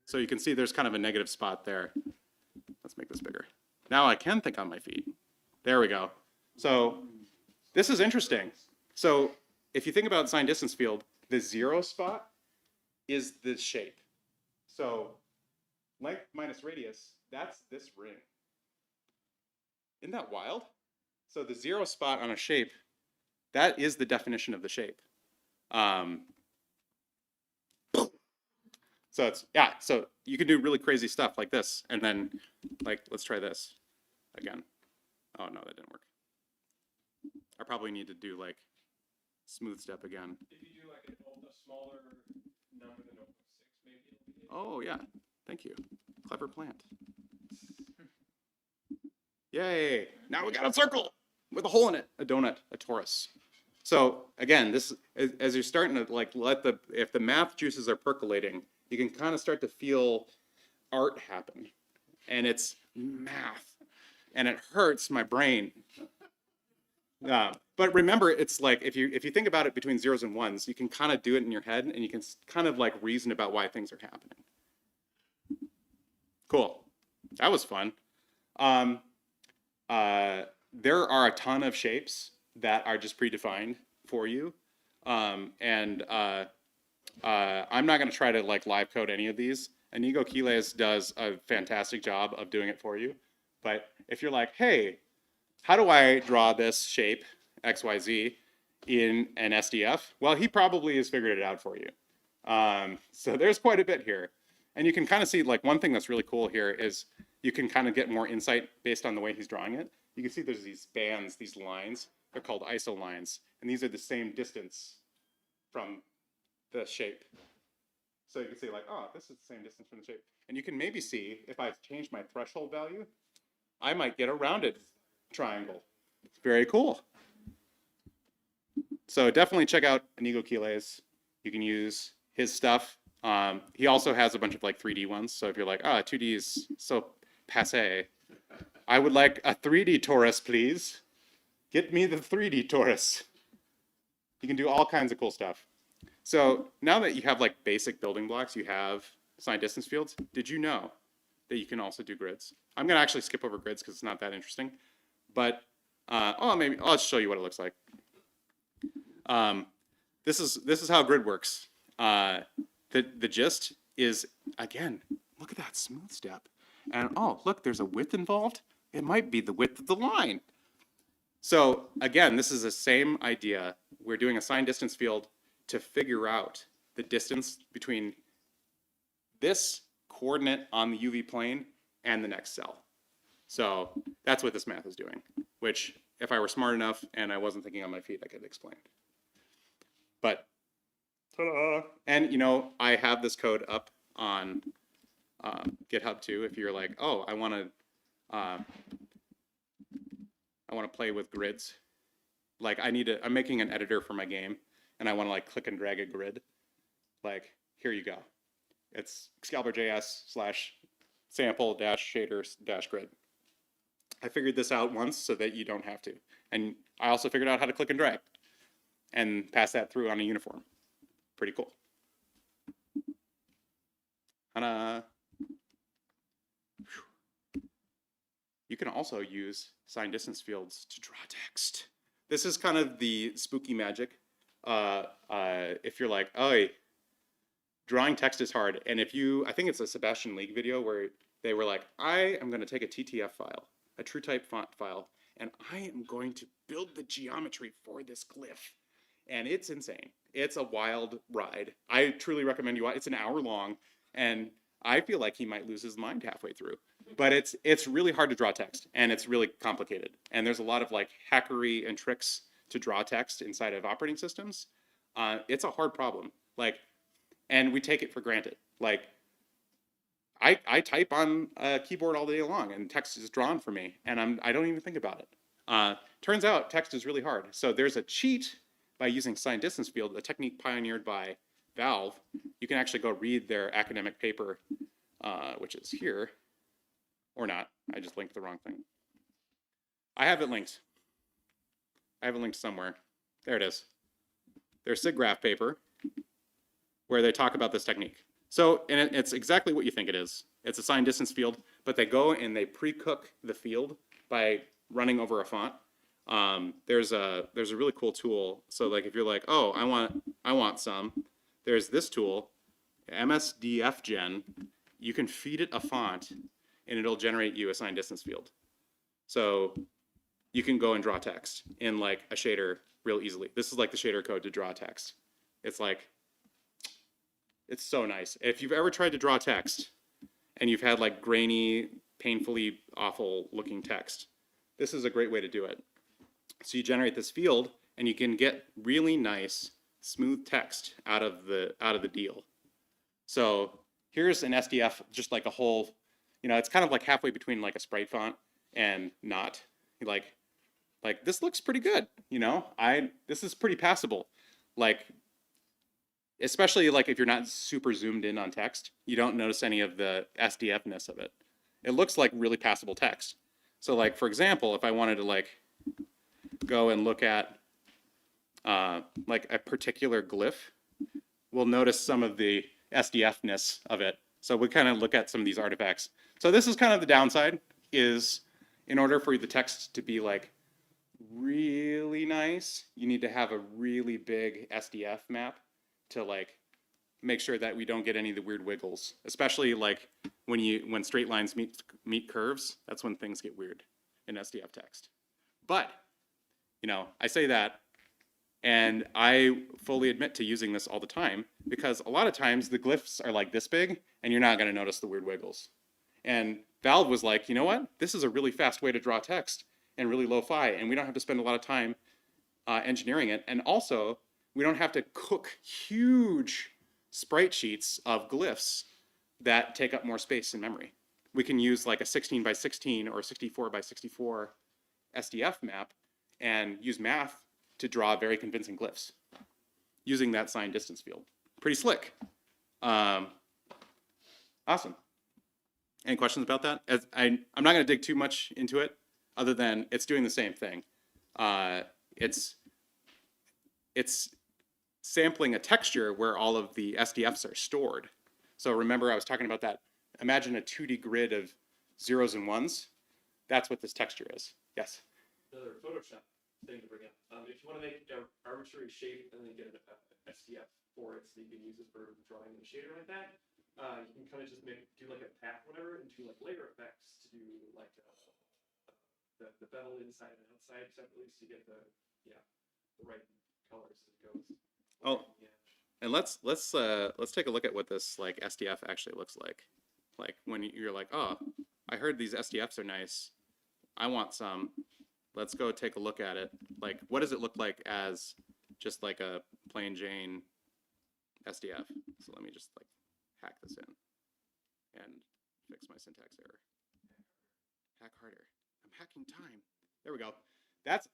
B: So you can see there's kind of a negative spot there. Let's make this bigger. Now I can think on my feet. There we go. So this is interesting. So if you think about signed distance field, the 0 spot is the shape. So length minus radius, that's this ring. Isn't that wild? So the 0 spot on a shape, that is the definition of the shape. So it's, yeah, so you can do really crazy stuff like this. And then, like, let's try this again. Oh, no, that didn't work. I probably need to do, like, Smoothstep again.
C: If you do like a smaller number than 6, maybe it'll be.
B: Oh, yeah. Thank you. Clever plant. Yay. Now we got a circle with a hole in it. A donut, a torus. So, again, this as you're starting to, like, if the math juices are percolating, you can kind of start to feel art happen. And it's math. And it hurts my brain. But remember, it's like, if you think about it between zeros and ones, you can kind of do it in your head, and you can kind of like reason about why things are happening. Cool. That was fun. There are a ton of shapes that are just predefined for you. I'm not going to try to like live code any of these. Inigo Quilez does a fantastic job of doing it for you. But if you're like, hey, how do I draw this shape, XYZ, in an SDF? Well, he probably has figured it out for you. So there's quite a bit here. And you can kind of see, like, one thing that's really cool here is you can kind of get more insight based on the way he's drawing it. You can see there's these bands, these lines. They're called iso lines. And these are the same distance from the shape. So you can see, like, oh, this is the same distance from the shape. And you can maybe see, if I change my threshold value, I might get a rounded triangle. It's very cool. So definitely check out Inigo Quilez. You can use his stuff. He also has a bunch of like 3D ones. So if you're like, 2D is so passe, I would like a 3D torus, please. Get me the 3D torus. You can do all kinds of cool stuff. So now that you have like basic building blocks, you have signed distance fields. Did you know that you can also do grids? I'm going to actually skip over grids because it's not that interesting. But maybe I'll just show you what it looks like. This is how grid works. The gist is, again, look at that Smoothstep. And oh, look, there's a width involved. It might be the width of the line. So again, this is the same idea. We're doing a signed distance field to figure out the distance between this coordinate on the UV plane and the next cell. So that's what this math is doing, which if I were smart enough and I wasn't thinking on my feet, I could explain. But, ta-da! And you know, I have this code up on GitHub too. If you're like, oh, I want to play with grids. Like I'm making an editor for my game, and I want to like click and drag a grid. Like, here you go. It's Excalibur.js/sample-shader-grid. I figured this out once so that you don't have to. And I also figured out how to click and drag and pass that through on a uniform. Pretty cool. You can also use sign distance fields to draw text. This is kind of the spooky magic. If you're like, oh, drawing text is hard. And if you, I think it's a Sebastian League video where they were like, I am going to take a TTF file, a true type font file, and I am going to build the geometry for this glyph. And it's insane. It's a wild ride. I truly recommend you watch. It's an hour long, and I feel like he might lose his mind halfway through. But it's really hard to draw text, and it's really complicated. And there's a lot of like hackery and tricks to draw text inside of operating systems. It's a hard problem. Like, and we take it for granted. Like, I type on a keyboard all day long, and text is drawn for me, and I don't even think about it. Turns out text is really hard. So there's a cheat by using sign distance field, a technique pioneered by Valve. You can actually go read their academic paper, which is here, or not. I just linked the wrong thing. I have it linked. I have it linked somewhere. There it is. Their SIGGRAPH paper, where they talk about this technique. So, and it's exactly what you think it is. It's a sign distance field, but they go and they pre-cook the field by running over a font. There's a really cool tool. So like if you're like, oh, I want some, there's this tool, SDF Gen. You can feed it a font and it'll generate you a sign distance field. So you can go and draw text in like a shader real easily. This is like the shader code to draw text. It's like, it's so nice. If you've ever tried to draw text and you've had like grainy, painfully awful looking text, this is a great way to do it. So you generate this field and you can get really nice, smooth text out of the deal. So here's an SDF, just like a whole, it's kind of like halfway between like a sprite font and not. Like this looks pretty good, this is pretty passable. Like, especially like if you're not super zoomed in on text, you don't notice any of the SDF-ness of it. It looks like really passable text. So like, for example, if I wanted to like go and look at like a particular glyph, we'll notice some of the SDF-ness of it. So we kind of look at some of these artifacts. So this is kind of the downside, is in order for the text to be like really nice, you need to have a really big SDF map to like make sure that we don't get any of the weird wiggles, especially like when straight lines meet curves. That's when things get weird in SDF text. But I say that, and I fully admit to using this all the time, because a lot of times the glyphs are like this big and you're not going to notice the weird wiggles. And Valve was like, you know what, this is a really fast way to draw text and really lo-fi, and we don't have to spend a lot of time engineering it. And also, we don't have to cook huge sprite sheets of glyphs that take up more space in memory. We can use like a 16 by 16 or 64 by 64 SDF map and use math to draw very convincing glyphs using that sign distance field. Pretty slick. Awesome. Any questions about that? I'm not going to dig too much into it, other than it's doing the same thing. It's sampling a texture where all of the SDFs are stored. So remember I was talking about that. Imagine a 2D grid of zeros and ones. That's what this texture is. Yes?
C: Another Photoshop thing to bring up. If you want to make an arbitrary shape and then get an SDF for it so you can use it for drawing a shader like that, you can kind of just do like a path or whatever and do like layer effects to do like the bevel inside and outside separately, so you get the right colors as it goes.
B: Oh, and let's take a look at what this like SDF actually looks like. Like when you're like, oh, I heard these SDFs are nice, I want some. Let's go take a look at it. Like, what does it look like as just like a plain Jane SDF? So let me just like hack this in and fix my syntax error. Hack harder. I'm hacking time. There we go. That's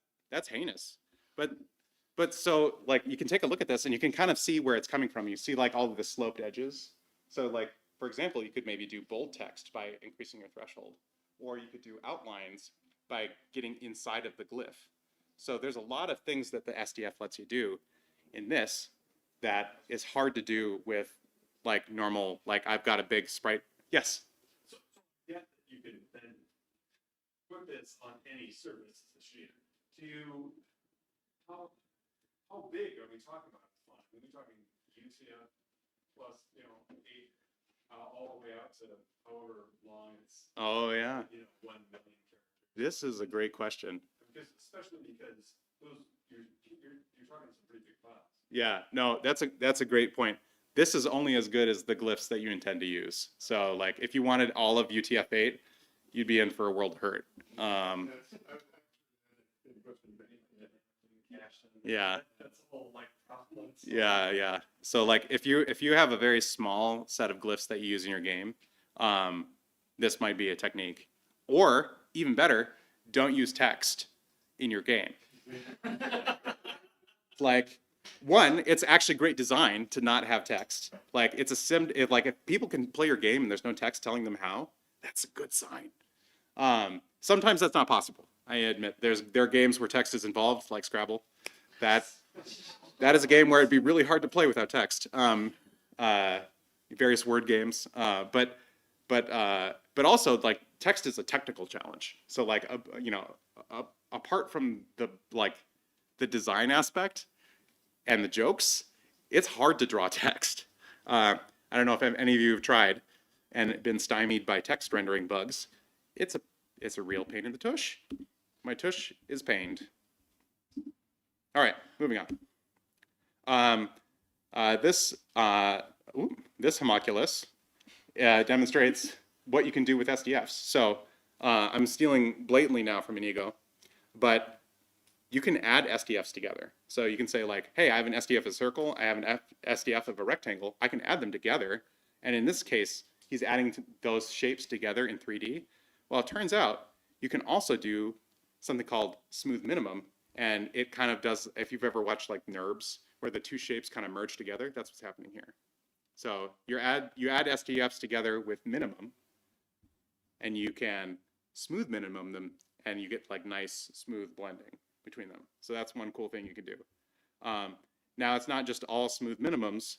B: heinous. But so like you can take a look at this and you can kind of see where it's coming from. You see like all of the sloped edges So like, for example, you could maybe do bold text by increasing your threshold, or you could do outlines by getting inside of the glyph. So there's a lot of things that the SDF lets you do in this that is hard to do with like normal, like I've got a big sprite. Yes?
D: So yeah, you can then put this on any service, the shader. How big are we talking about font? Are we talking UTF plus, 8, all the way out to however long it's,
B: Oh yeah.
D: 1 million characters?
B: This is a great question.
D: Especially because those you're talking some pretty big files.
B: Yeah, no, that's a great point. This is only as good as the glyphs that you intend to use. So like if you wanted all of UTF-8, you'd be in for a world of hurt. Yeah.
C: That's a whole like problem.
B: Yeah. So like if you have a very small set of glyphs that you use in your game, this might be a technique. Or even better, don't use text in your game. Like one, it's actually great design to not have text. Like it's a sim. Like if people can play your game and there's no text telling them how, that's a good sign. Sometimes that's not possible. I admit there are games where text is involved, like Scrabble. That is a game where it'd be really hard to play without text. Various word games, but also like text is a technical challenge. So like apart from the design aspect and the jokes, it's hard to draw text. I don't know if any of you have tried and been stymied by text rendering bugs. It's a real pain in the tush. My tush is pained. All right, moving on. This homunculus demonstrates what you can do with SDFs. So I'm stealing blatantly now from Inigo, but you can add SDFs together. So you can say like, hey, I have an SDF of a circle, I have an SDF of a rectangle, I can add them together. And in this case, he's adding those shapes together in 3D. Well, it turns out you can also do something called smooth minimum. And it kind of does, if you've ever watched like NURBS, where the two shapes kind of merge together, that's what's happening here. So you add SDFs together with minimum, and you can smooth minimum them, and you get like nice smooth blending between them. So that's one cool thing you can do. Now it's not just all smooth minimums.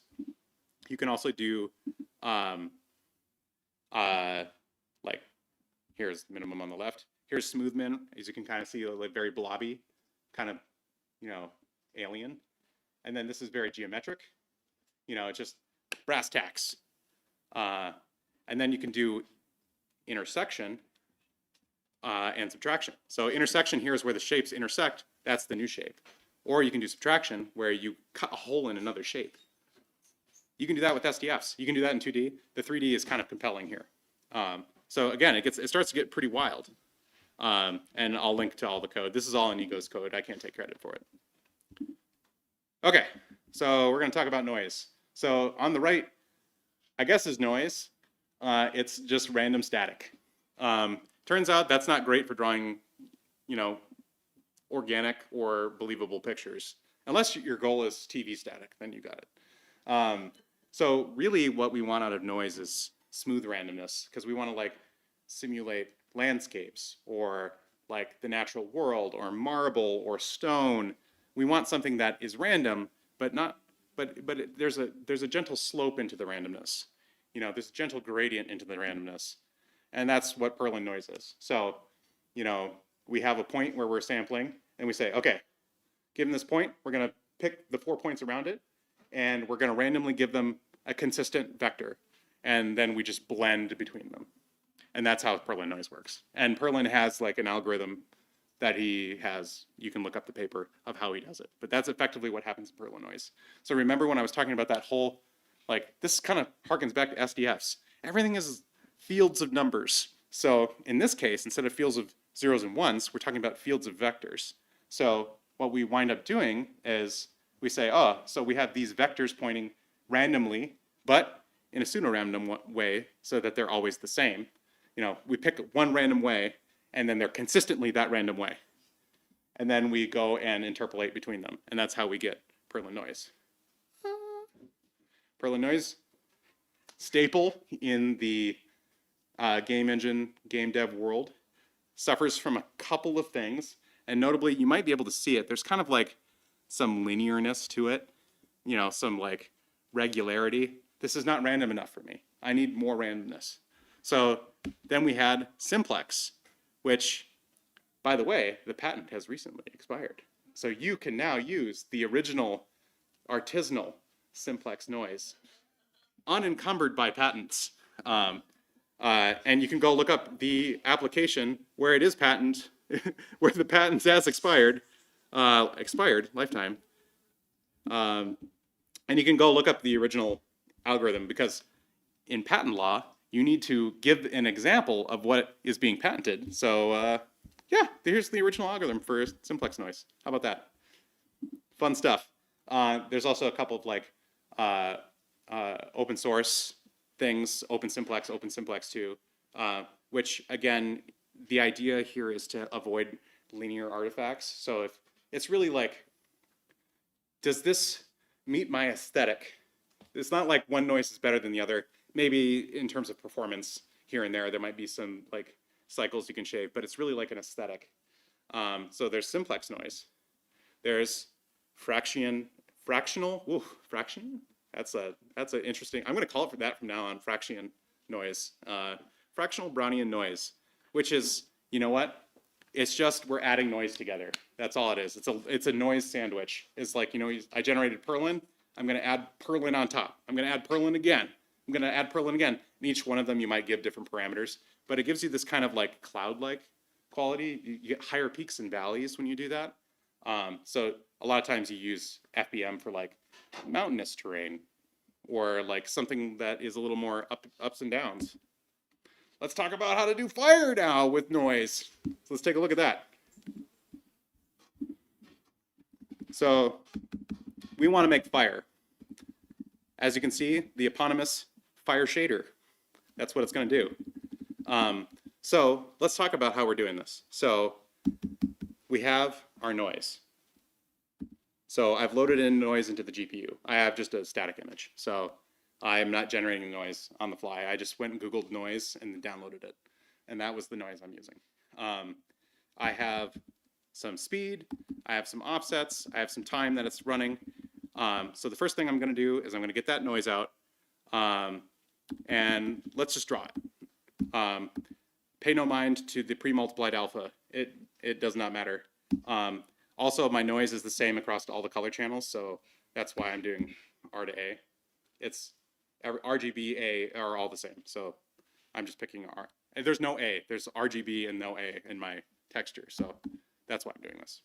B: You can also do like here's minimum on the left. Here's smooth min, as you can kind of see, like very blobby, kind of alien. And then this is very geometric. It's just brass tacks. And then you can do intersection and subtraction. So intersection here is where the shapes intersect. That's the new shape. Or you can do subtraction where you cut a hole in another shape. You can do that with SDFs. You can do that in 2D. The 3D is kind of compelling here. So again, it starts to get pretty wild. And I'll link to all the code. This is all Inigo's code. I can't take credit for it. Okay, so we're going to talk about noise. So on the right, I guess is noise. It's just random static. Turns out that's not great for drawing, organic or believable pictures. Unless your goal is TV static, then you got it. So really what we want out of noise is smooth randomness, because we want to simulate landscapes or like the natural world or marble or stone. We want something that is random, but there's a gentle slope into the randomness. There's a gentle gradient into the randomness. And that's what Perlin noise is. So, we have a point where we're sampling and we say, okay, given this point, we're going to pick the 4 points around it and we're going to randomly give them a consistent vector. And then we just blend between them. And that's how Perlin noise works. And Perlin has an algorithm that he has. You can look up the paper of how he does it. But that's effectively what happens in Perlin noise. So remember when I was talking about that whole, this kind of harkens back to SDFs. Everything is fields of numbers. So in this case, instead of fields of zeros and ones, we're talking about fields of vectors. So what we wind up doing is we say, so we have these vectors pointing randomly, but in a pseudo-random way so that they're always the same. We pick one random way, and then they're consistently that random way. And then we go and interpolate between them, and that's how we get Perlin noise. Perlin noise, staple in the game engine, game dev world. Suffers from a couple of things, and notably, you might be able to see it. There's kind of like some linearness to it, you know, some like regularity. This is not random enough for me. I need more randomness. So then we had simplex, which, by the way, the patent has recently expired. So you can now use the original artisanal simplex noise, unencumbered by patents. And you can go look up the application where it is patent, where the patent has expired lifetime. And you can go look up the original algorithm, because in patent law, you need to give an example of what is being patented. So yeah, here's the original algorithm for simplex noise. How about that? Fun stuff. There's also a couple of like open source things, OpenSimplex 2, which again, the idea here is to avoid linear artifacts. So if it's really like, does this meet my aesthetic? It's not like one noise is better than the other. Maybe in terms of performance here and there might be some like cycles you can shave, but it's really like an aesthetic. So there's simplex noise. There's fractional. That's a interesting. I'm going to call it for that from now on. Fraction noise, fractional Brownian noise, which is, you know what? It's just we're adding noise together. That's all it is. It's a noise sandwich. It's like, you know, I generated Perlin. I'm going to add Perlin on top. I'm going to add Perlin again. I'm going to add Perlin again. And each one of them you might give different parameters, but it gives you this kind of like cloud-like quality. You get higher peaks and valleys when you do that. So a lot of times you use FBM for like mountainous terrain, or like something that is a little more ups and downs. Let's talk about how to do fire now with noise. So let's take a look at that. So we want to make fire. As you can see, the eponymous fire shader. That's what it's going to do. So let's talk about how we're doing this. So we have our noise. So I've loaded in noise into the GPU. I have just a static image. So I'm not generating noise on the fly. I just went and Googled noise and then downloaded it. And that was the noise I'm using. I have some speed. I have some offsets. I have some time that it's running. So the first thing I'm going to do is I'm going to get that noise out. And let's just draw it. Pay no mind to the pre-multiplied alpha. It does not matter. Also, my noise is the same across all the color channels, so that's why I'm doing R to A. It's RGB, A are all the same, so I'm just picking R. And there's no A. There's RGB and no A in my texture, so that's why I'm doing this.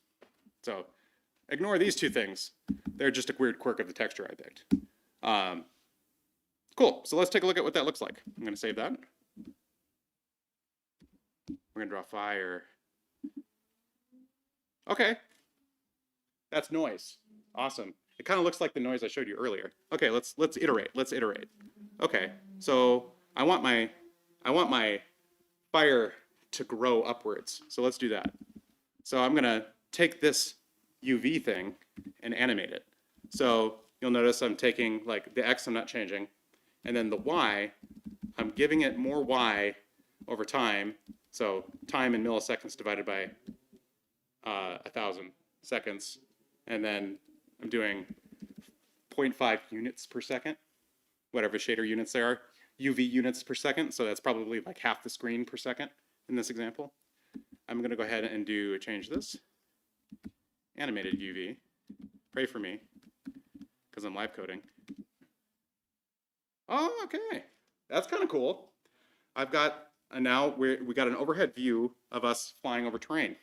B: So ignore these two things. They're just a weird quirk of the texture I picked. Cool, so let's take a look at what that looks like. I'm going to save that. We're going to draw fire. Okay. That's noise. Awesome. It kind of looks like the noise I showed you earlier. Okay, let's iterate. Let's iterate. Okay, so I want my fire to grow upwards. So let's do that. So I'm gonna take this UV thing and animate it. So you'll notice I'm taking like the X I'm not changing, and then the Y, I'm giving it more Y over time. So time in milliseconds divided by 1,000 seconds. And then I'm doing 0.5 units per second, whatever shader units there are, UV units per second. So that's probably like half the screen per second in this example. I'm going to go ahead and change this. Animated UV. Pray for me, because I'm live coding. Oh, okay. That's kind of cool. I've got, now we got an overhead view of us flying over terrain.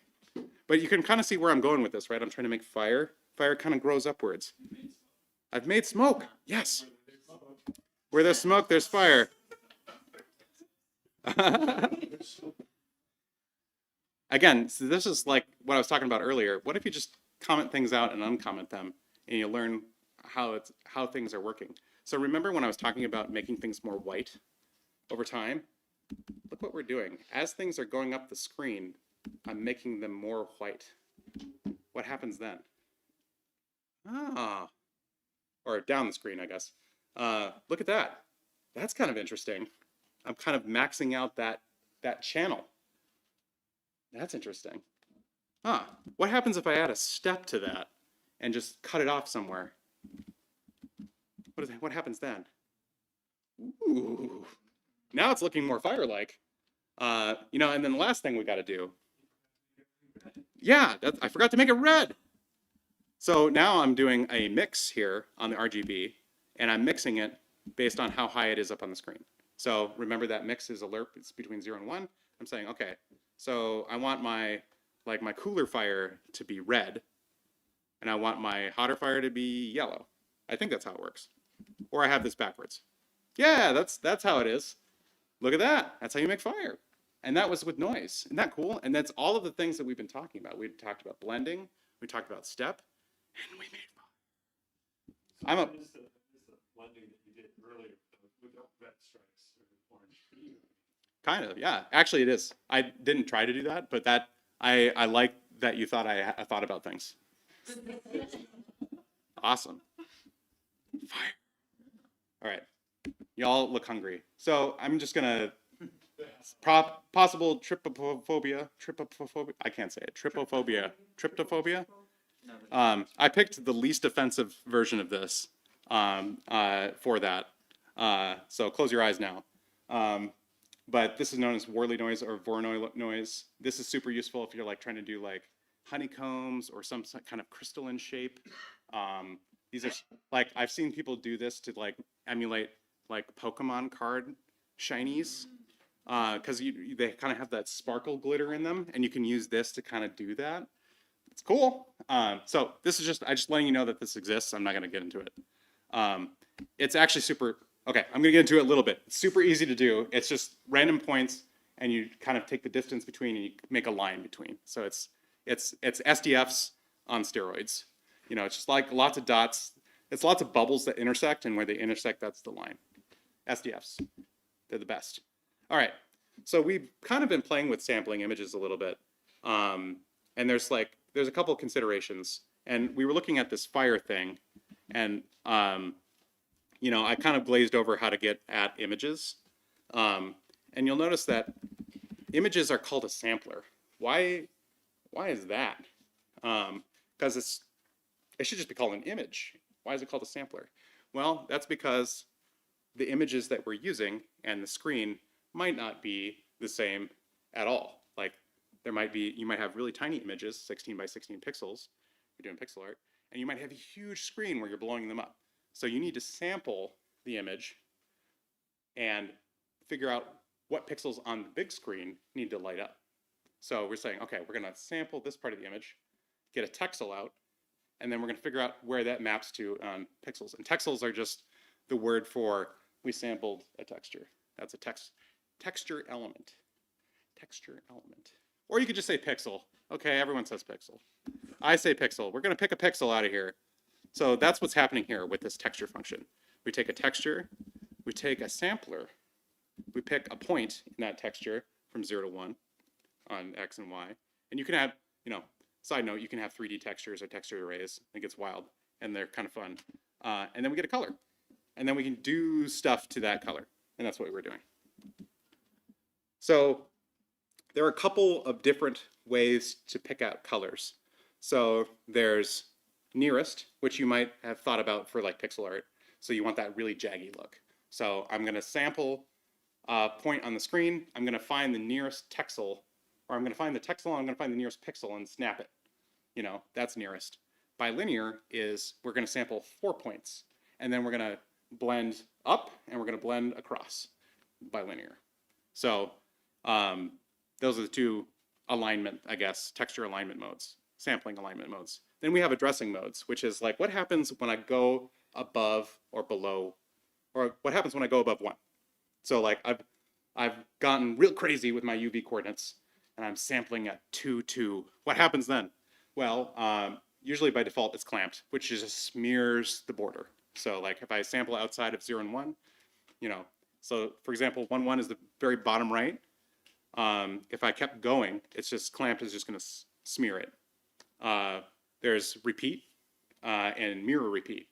B: But you can kind of see where I'm going with this, right? I'm trying to make fire. Fire kind of grows upwards. I've made smoke. Yes. Where there's smoke, there's fire. Again, so this is like what I was talking about earlier. What if you just comment things out and uncomment them, and you learn how things are working? So remember when I was talking about making things more white over time? Look what we're doing. As things are going up the screen, I'm making them more white. What happens then? Ah, or down the screen, I guess. Look at that. that's kind of interesting. I'm kind of maxing out that channel. That's interesting. Huh. What happens if I add a step to that and just cut it off somewhere? What happens then? Ooh. Now it's looking more fire-like. You know, and then the last thing we got to do. Yeah, I forgot to make it red. So now I'm doing a mix here on the RGB, and I'm mixing it based on how high it is up on the screen. So remember that mix is a lerp, it's between 0 and 1. I'm saying, okay, so I want my cooler fire to be red, and I want my hotter fire to be yellow. I think that's how it works. Or I have this backwards. Yeah, that's how it is. Look at that. That's how you make fire. And that was with noise. Isn't that cool? And that's all of the things that we've been talking about. We talked about blending, we talked about step, and we made fire.
D: So this is the blending that you did earlier with the red stripes or orange.
B: Kind of, yeah. Actually, it is. I didn't try to do that, but that I like that you thought I thought about things. Awesome. Fire. All right. Y'all look hungry. So I'm just gonna possible trypophobia. I can't say it. Trypophobia. Tryptophobia. I picked the least offensive version of this for that. So close your eyes now. But this is known as Worley noise or Voronoi noise. This is super useful if you're like trying to do like honeycombs or some kind of crystalline shape. These are like, I've seen people do this to like emulate like Pokemon card shinies. Because they kind of have that sparkle glitter in them, and you can use this to kind of do that. It's cool. So this is just letting you know that this exists. I'm not going to get into it. It's actually super, okay, I'm going to get into it a little bit. It's super easy to do. It's just random points, and you kind of take the distance between, and you make a line between. So it's SDFs on steroids. You know, it's just like lots of dots. It's lots of bubbles that intersect, and where they intersect, that's the line. SDFs, they're the best. All right, so we've kind of been playing with sampling images a little bit. And there's a couple of considerations. And we were looking at this fire thing, and you know, I kind of glazed over how to get at images. And you'll notice that images are called a sampler. Why is that? Because it should just be called an image. Why is it called a sampler? Well, that's because the images that we're using and the screen might not be the same at all. Like you might have really tiny images, 16 by 16 pixels, you're doing pixel art, and you might have a huge screen where you're blowing them up. So you need to sample the image and figure out what pixels on the big screen need to light up. So we're saying, okay, we're gonna sample this part of the image, get a texel out, and then we're gonna figure out where that maps to on pixels. And texels are just the word for we sampled a texture. That's a texture element. Texture element. Or you could just say pixel. Okay, everyone says pixel. I say pixel. We're going to pick a pixel out of here. So that's what's happening here with this texture function. We take a texture, we take a sampler, we pick a point in that texture from 0 to 1 on X and Y. And you can add, you know, side note, you can have 3D textures or texture arrays. It gets wild, and they're kind of fun. And then we get a color. And then we can do stuff to that color. And that's what we were doing. So there are a couple of different ways to pick out colors. So there's nearest, which you might have thought about for like pixel art. So you want that really jaggy look. So I'm going to sample a point on the screen. I'm going to find the nearest texel, or I'm going to find the texel, and I'm going to find the nearest pixel and snap it. You know, that's nearest. Bilinear is we're going to sample 4 points, and then we're going to blend up, and we're going to blend across. Bilinear. So those are the two alignment, I guess, texture alignment modes, sampling alignment modes. Then we have addressing modes, which is like what happens when I go above or below, or what happens when I go above 1. So like I've gotten real crazy with my UV coordinates, and I'm sampling at 2, 2. What happens then? Well, usually by default it's clamped, which just smears the border. So like if I sample outside of 0 and 1, you know, so for example, 1, 1 is the very bottom right. If I kept going, it's just clamped is just going to smear it. There's repeat and mirror repeat,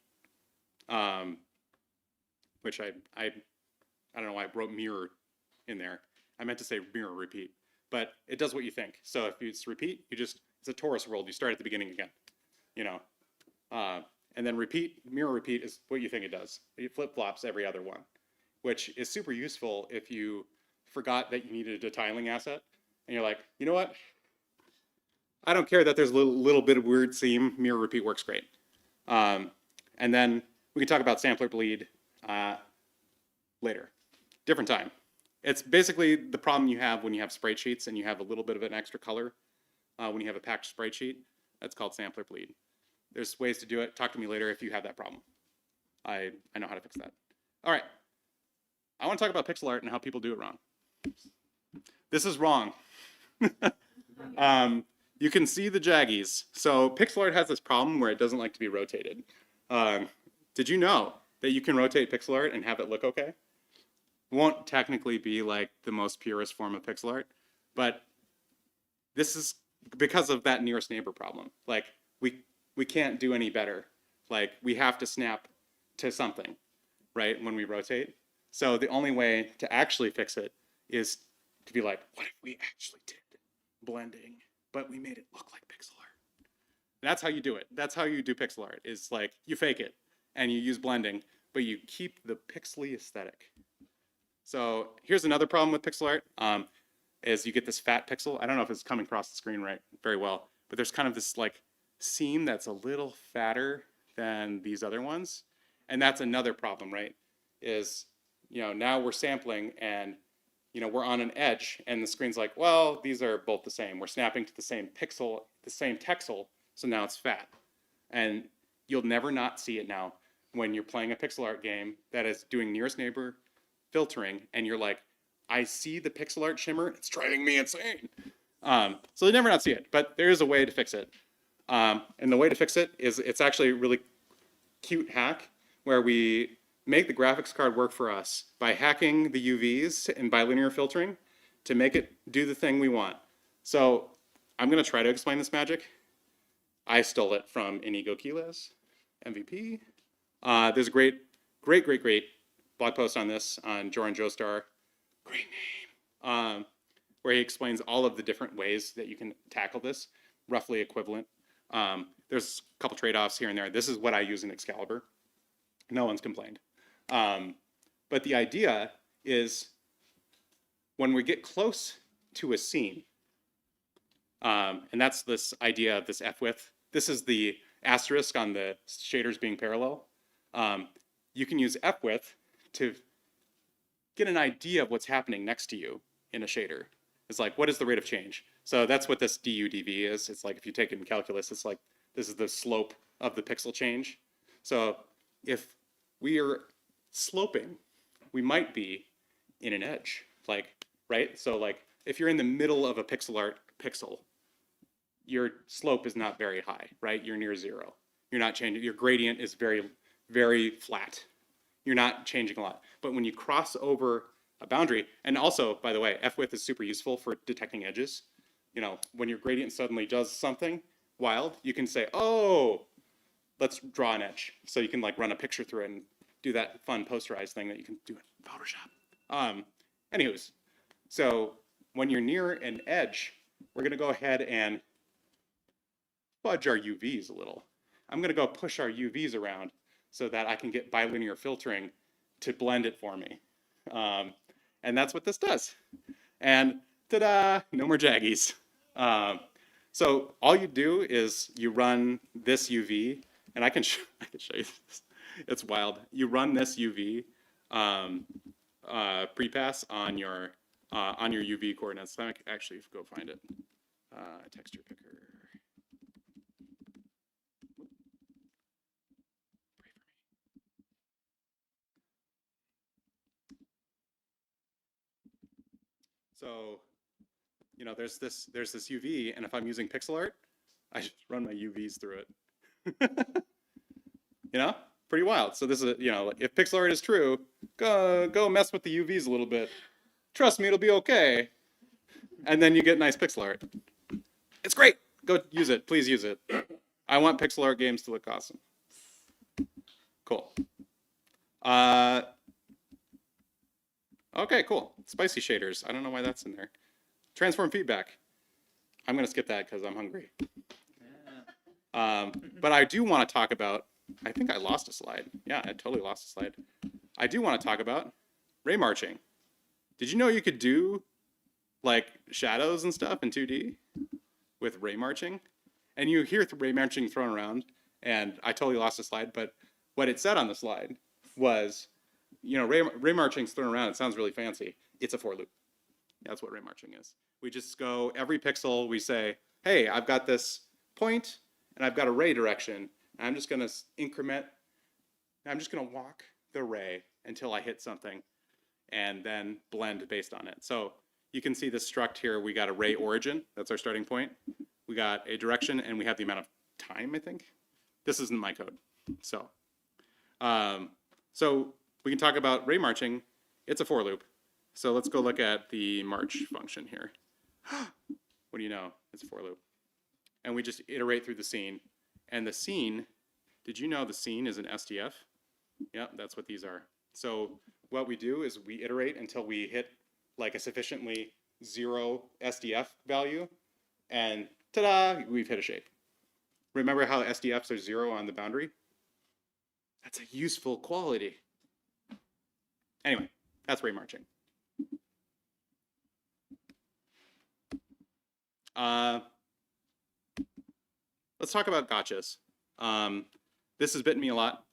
B: which I I don't know why I wrote mirror in there. I meant to say mirror repeat, but it does what you think. So if it's repeat, it's a torus world. You start at the beginning again, you know. And then mirror repeat is what you think it does. It flip-flops every other one, which is super useful if you forgot that you needed a tiling asset. And you're like, you know what? I don't care that there's a little bit of weird seam. Mirror repeat works great. And then we can talk about sampler bleed later. Different time. It's basically the problem you have when you have sprite sheets and you have a little bit of an extra color. When you have a packed sprite sheet, that's called sampler bleed. There's ways to do it. Talk to me later if you have that problem. I know how to fix that. All right. I want to talk about pixel art and how people do it wrong. This is wrong. You can see the jaggies. So pixel art has this problem where it doesn't like to be rotated. Did you know that you can rotate pixel art and have it look okay? It won't technically be like the most purest form of pixel art, but this is because of that nearest neighbor problem. Like we can't do any better. Like we have to snap to something, right, when we rotate. So the only way to actually fix it is to be like, what if we actually did blending, but we made it look like pixel art? That's how you do it. That's how you do pixel art, is like you fake it and you use blending, but you keep the pixely aesthetic. So here's another problem with pixel art, is you get this fat pixel. I don't know if it's coming across the screen very well, but there's kind of this like seam that's a little fatter than these other ones. And that's another problem, right? Is, you know, now we're sampling and, you know, we're on an edge and the screen's like, well, these are both the same. We're snapping to the same pixel, the same texel, so now it's fat. And you'll never not see it now when you're playing a pixel art game that is doing nearest neighbor filtering and you're like, I see the pixel art shimmer, it's driving me insane. So you never not see it, but there is a way to fix it. And the way to fix it is it's actually a really cute hack where we make the graphics card work for us by hacking the UVs and bilinear filtering to make it do the thing we want. So I'm going to try to explain this magic. I stole it from Inigo Quilez, MVP. There's a great blog post on this on Joran Joestar. Great name. Where he explains all of the different ways that you can tackle this, roughly equivalent. There's a couple trade-offs here and there. This is what I use in Excalibur. No one's complained. But the idea is when we get close to a scene, and that's this idea of this F-width. This is the asterisk on the shaders being parallel. You can use F-width to get an idea of what's happening next to you in a shader. It's like, what is the rate of change? So that's what this du/dv is. It's like if you take it in calculus, it's like this is the slope of the pixel change. So if we are sloping, we might be in an edge, like, right? So like if you're in the middle of a pixel art pixel, your slope is not very high, right? You're near zero. You're not changing. Your gradient is very, very flat. You're not changing a lot. But when you cross over a boundary, and also, by the way, F-width is super useful for detecting edges. You know, when your gradient suddenly does something wild, you can say, oh, let's draw an edge. So you can like run a picture through it and do that fun posterized thing that you can do in Photoshop. Anyways, so when you're near an edge, we're gonna go ahead and fudge our UVs a little. I'm gonna go push our UVs around so that I can get bilinear filtering to blend it for me. And that's what this does. And ta-da, no more jaggies. So all you do is you run this UV, and I can show you this. It's wild. You run this UV prepass on your UV coordinates. Let me actually go find it. Texture picker. So, you know, there's this UV, and if I'm using pixel art, I just run my UVs through it. You know, pretty wild. So this is, you know, if pixel art is true, go mess with the UVs a little bit. Trust me, it'll be okay. And then you get nice pixel art. It's great. Go use it. Please use it. I want pixel art games to look awesome. Cool. Okay, cool. Spicy shaders. I don't know why that's in there. Transform feedback. I'm going to skip that because I'm hungry. But I do want to talk about, I think I lost a slide. Yeah, I totally lost a slide. I do want to talk about ray marching. Did you know you could do like shadows and stuff in 2D with ray marching? And you hear ray marching thrown around, and I totally lost a slide, but what it said on the slide was, you know, ray marching's thrown around. It sounds really fancy. It's a for loop. That's what ray marching is. We just go every pixel, we say, hey, I've got this point, and I've got a ray direction. And I'm just going to increment, I'm just going to walk the ray until I hit something, and then blend based on it. So you can see this struct here. We got a ray origin. That's our starting point. We got a direction, and we have the amount of time, I think. This isn't my code. So we can talk about ray marching. It's a for loop. So let's go look at the march function here. What do you know? It's a for loop. And we just iterate through the scene. And the scene, did you know the scene is an SDF? Yeah, that's what these are. So what we do is we iterate until we hit like a sufficiently 0 SDF value, and ta-da, we've hit a shape. Remember how SDFs are 0 on the boundary? That's a useful quality. Anyway, that's ray marching. Let's talk about gotchas. This has bitten me a lot.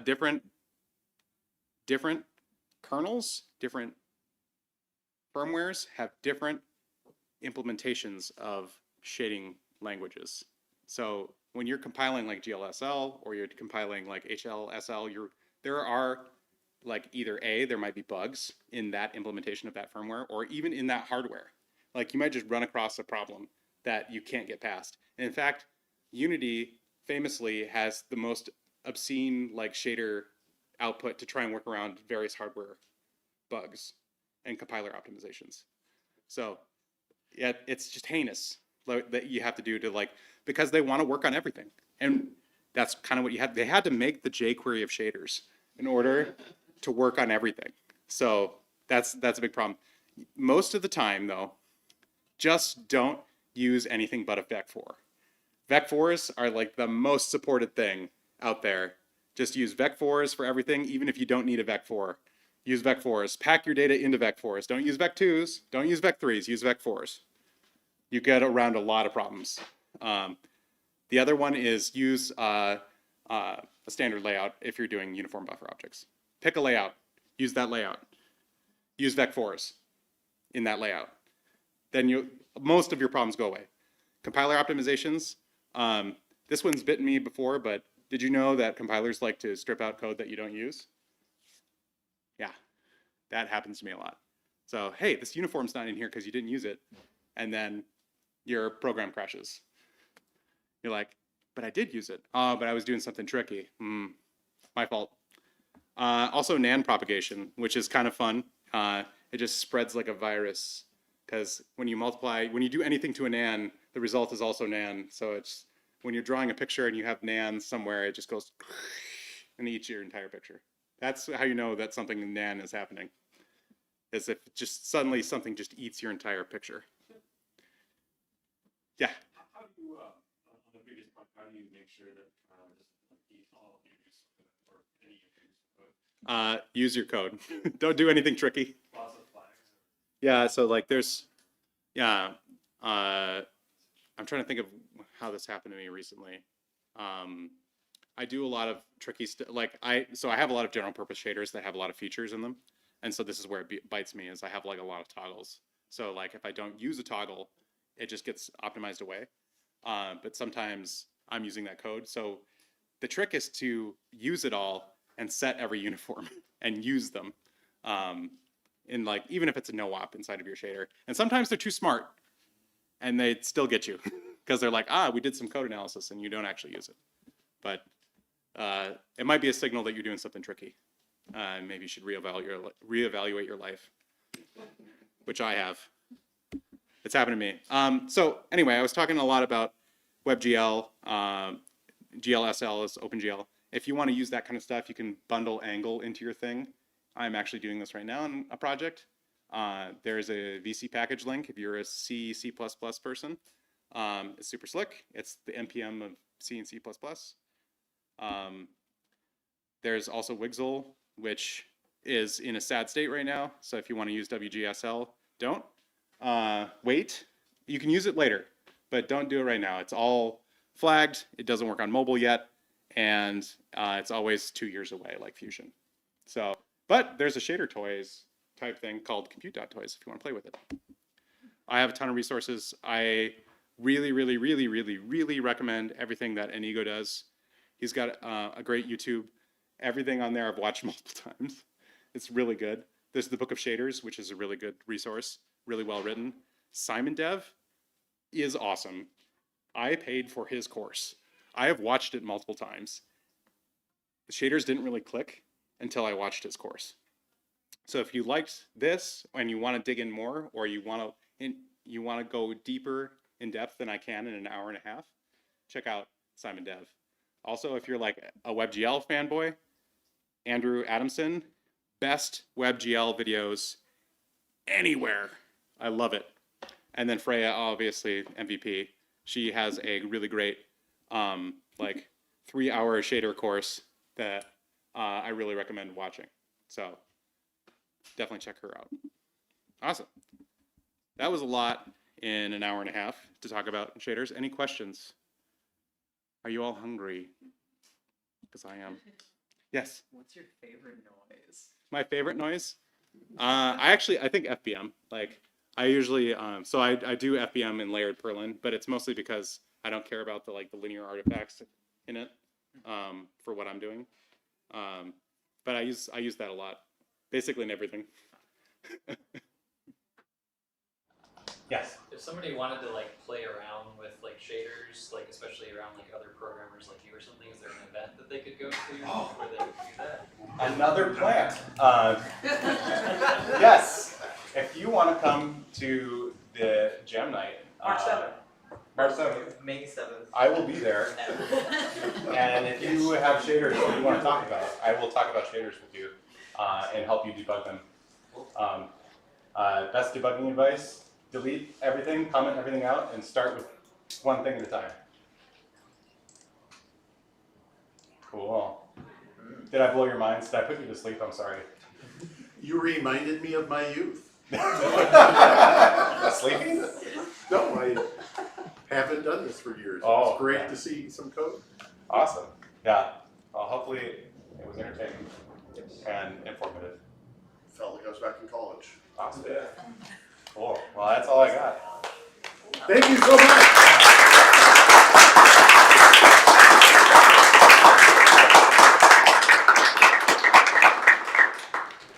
B: Different kernels, different firmwares have different implementations of shading languages. So when you're compiling like GLSL or you're compiling like HLSL, there are like either there might be bugs in that implementation of that firmware, or even in that hardware. Like you might just run across a problem that you can't get past. And in fact, Unity famously has the most obscene like shader output to try and work around various hardware bugs and compiler optimizations. So yeah, it's just heinous that you have to do to like, because they want to work on everything. And that's kind of what you had. They had to make the jQuery of shaders in order to work on everything. So that's a big problem. Most of the time though, just don't use anything but a vec4. Vec4s are like the most supported thing out there. Just use vec4s for everything, even if you don't need a vec4. Use vec4s. Pack your data into vec4s. Don't use vec2s. Don't use vec3s. Use vec4s. You get around a lot of problems. The other one is use a standard layout if you're doing uniform buffer objects. Pick a layout. Use that layout. Use vec4s in that layout. Then most of your problems go away. Compiler optimizations. This one's bitten me before, but did you know that compilers like to strip out code that you don't use? Yeah, that happens to me a lot. So, hey, this uniform's not in here because you didn't use it. And then your program crashes. You're like, but I did use it. Oh, but I was doing something tricky. My fault. Also NAN propagation, which is kind of fun. It just spreads like a virus, because when you do anything to a NAN, the result is also NAN. So it's, when you're drawing a picture and you have NAN somewhere, it just goes and eats your entire picture. That's how you know that something in NAN is happening. Is if just suddenly something just eats your entire picture. Yeah.
D: How do you, on the previous point, how do you make sure that doesn't eat all of your use or any of your use?
B: Use your code. Don't do anything tricky.
D: Lots of flags.
B: Yeah, so like there's, yeah, I'm trying to think of how this happened to me recently. I do a lot of tricky stuff. Like I have a lot of general purpose shaders that have a lot of features in them. And so this is where it bites me, is I have like a lot of toggles. So like if I don't use a toggle, it just gets optimized away. But sometimes I'm using that code. So the trick is to use it all and set every uniform and use them. In like, even if it's a no-op inside of your shader. And sometimes they're too smart and they still get you because they're like, we did some code analysis, and you don't actually use it. But it might be a signal that you're doing something tricky. Maybe you should reevaluate your life, which I have. It's happened to me. So anyway, I was talking a lot about WebGL, GLSL is OpenGL. If you want to use that kind of stuff, you can bundle Angle into your thing. I'm actually doing this right now in a project. There's a VC package link if you're a C, C++ person. It's super slick. It's the NPM of C and C++. There's also Wigzil, which is in a sad state right now. So if you want to use WGSL, don't. Wait. You can use it later, but don't do it right now. It's all flagged. It doesn't work on mobile yet. And it's always 2 years away, like Fusion. So, but there's a shader toys type thing called compute.toys if you want to play with it. I have a ton of resources. I really, really, really, really, really recommend everything that Inigo does. He's got a great YouTube. Everything on there I've watched multiple times. It's really good. There's the Book of Shaders, which is a really good resource, really well written. SimonDev is awesome. I paid for his course. I have watched it multiple times. The shaders didn't really click until I watched his course. So if you liked this and you want to dig in more, or you want to go deeper in depth than I can in an hour and a half, check out SimonDev. Also, if you're like a WebGL fanboy, Andrew Adamson, best WebGL videos anywhere. I love it. And then Freya, obviously MVP. She has a really great like 3-hour shader course that I really recommend watching. So definitely check her out. Awesome. That was a lot in an hour and a half to talk about shaders. Any questions? Are you all hungry? Because I am. Yes?
A: What's your favorite noise?
B: My favorite noise? I think FBM. Like, I usually, so I do FBM in layered Perlin, but it's mostly because I don't care about the linear artifacts in it for what I'm doing. But I use that a lot, basically in everything. Yes.
E: If somebody wanted to play around with shaders, especially around other programmers like you or something, is there an event that they could go to where they would do that?
B: Another plant. Yes. If you want to come to the Jam Night,
F: March 7th.
B: March 7th.
F: May 7th.
B: I will be there. And if you have shaders that you want to talk about, I will talk about shaders with you and help you debug them. Best debugging advice: delete everything, comment everything out, and start with one thing at a time. Cool. Did I blow your minds? Did I put you to sleep? I'm sorry.
G: You reminded me of my youth.
B: Sleeping?
G: No, I haven't done this for years.
B: Oh,
G: It's great
B: yeah.
G: to see some code.
B: Awesome. Yeah. Well, hopefully it was entertaining and informative.
G: Felt like I was back in college.
B: Awesome. Cool. Well, that's all I got.
G: Thank you so much.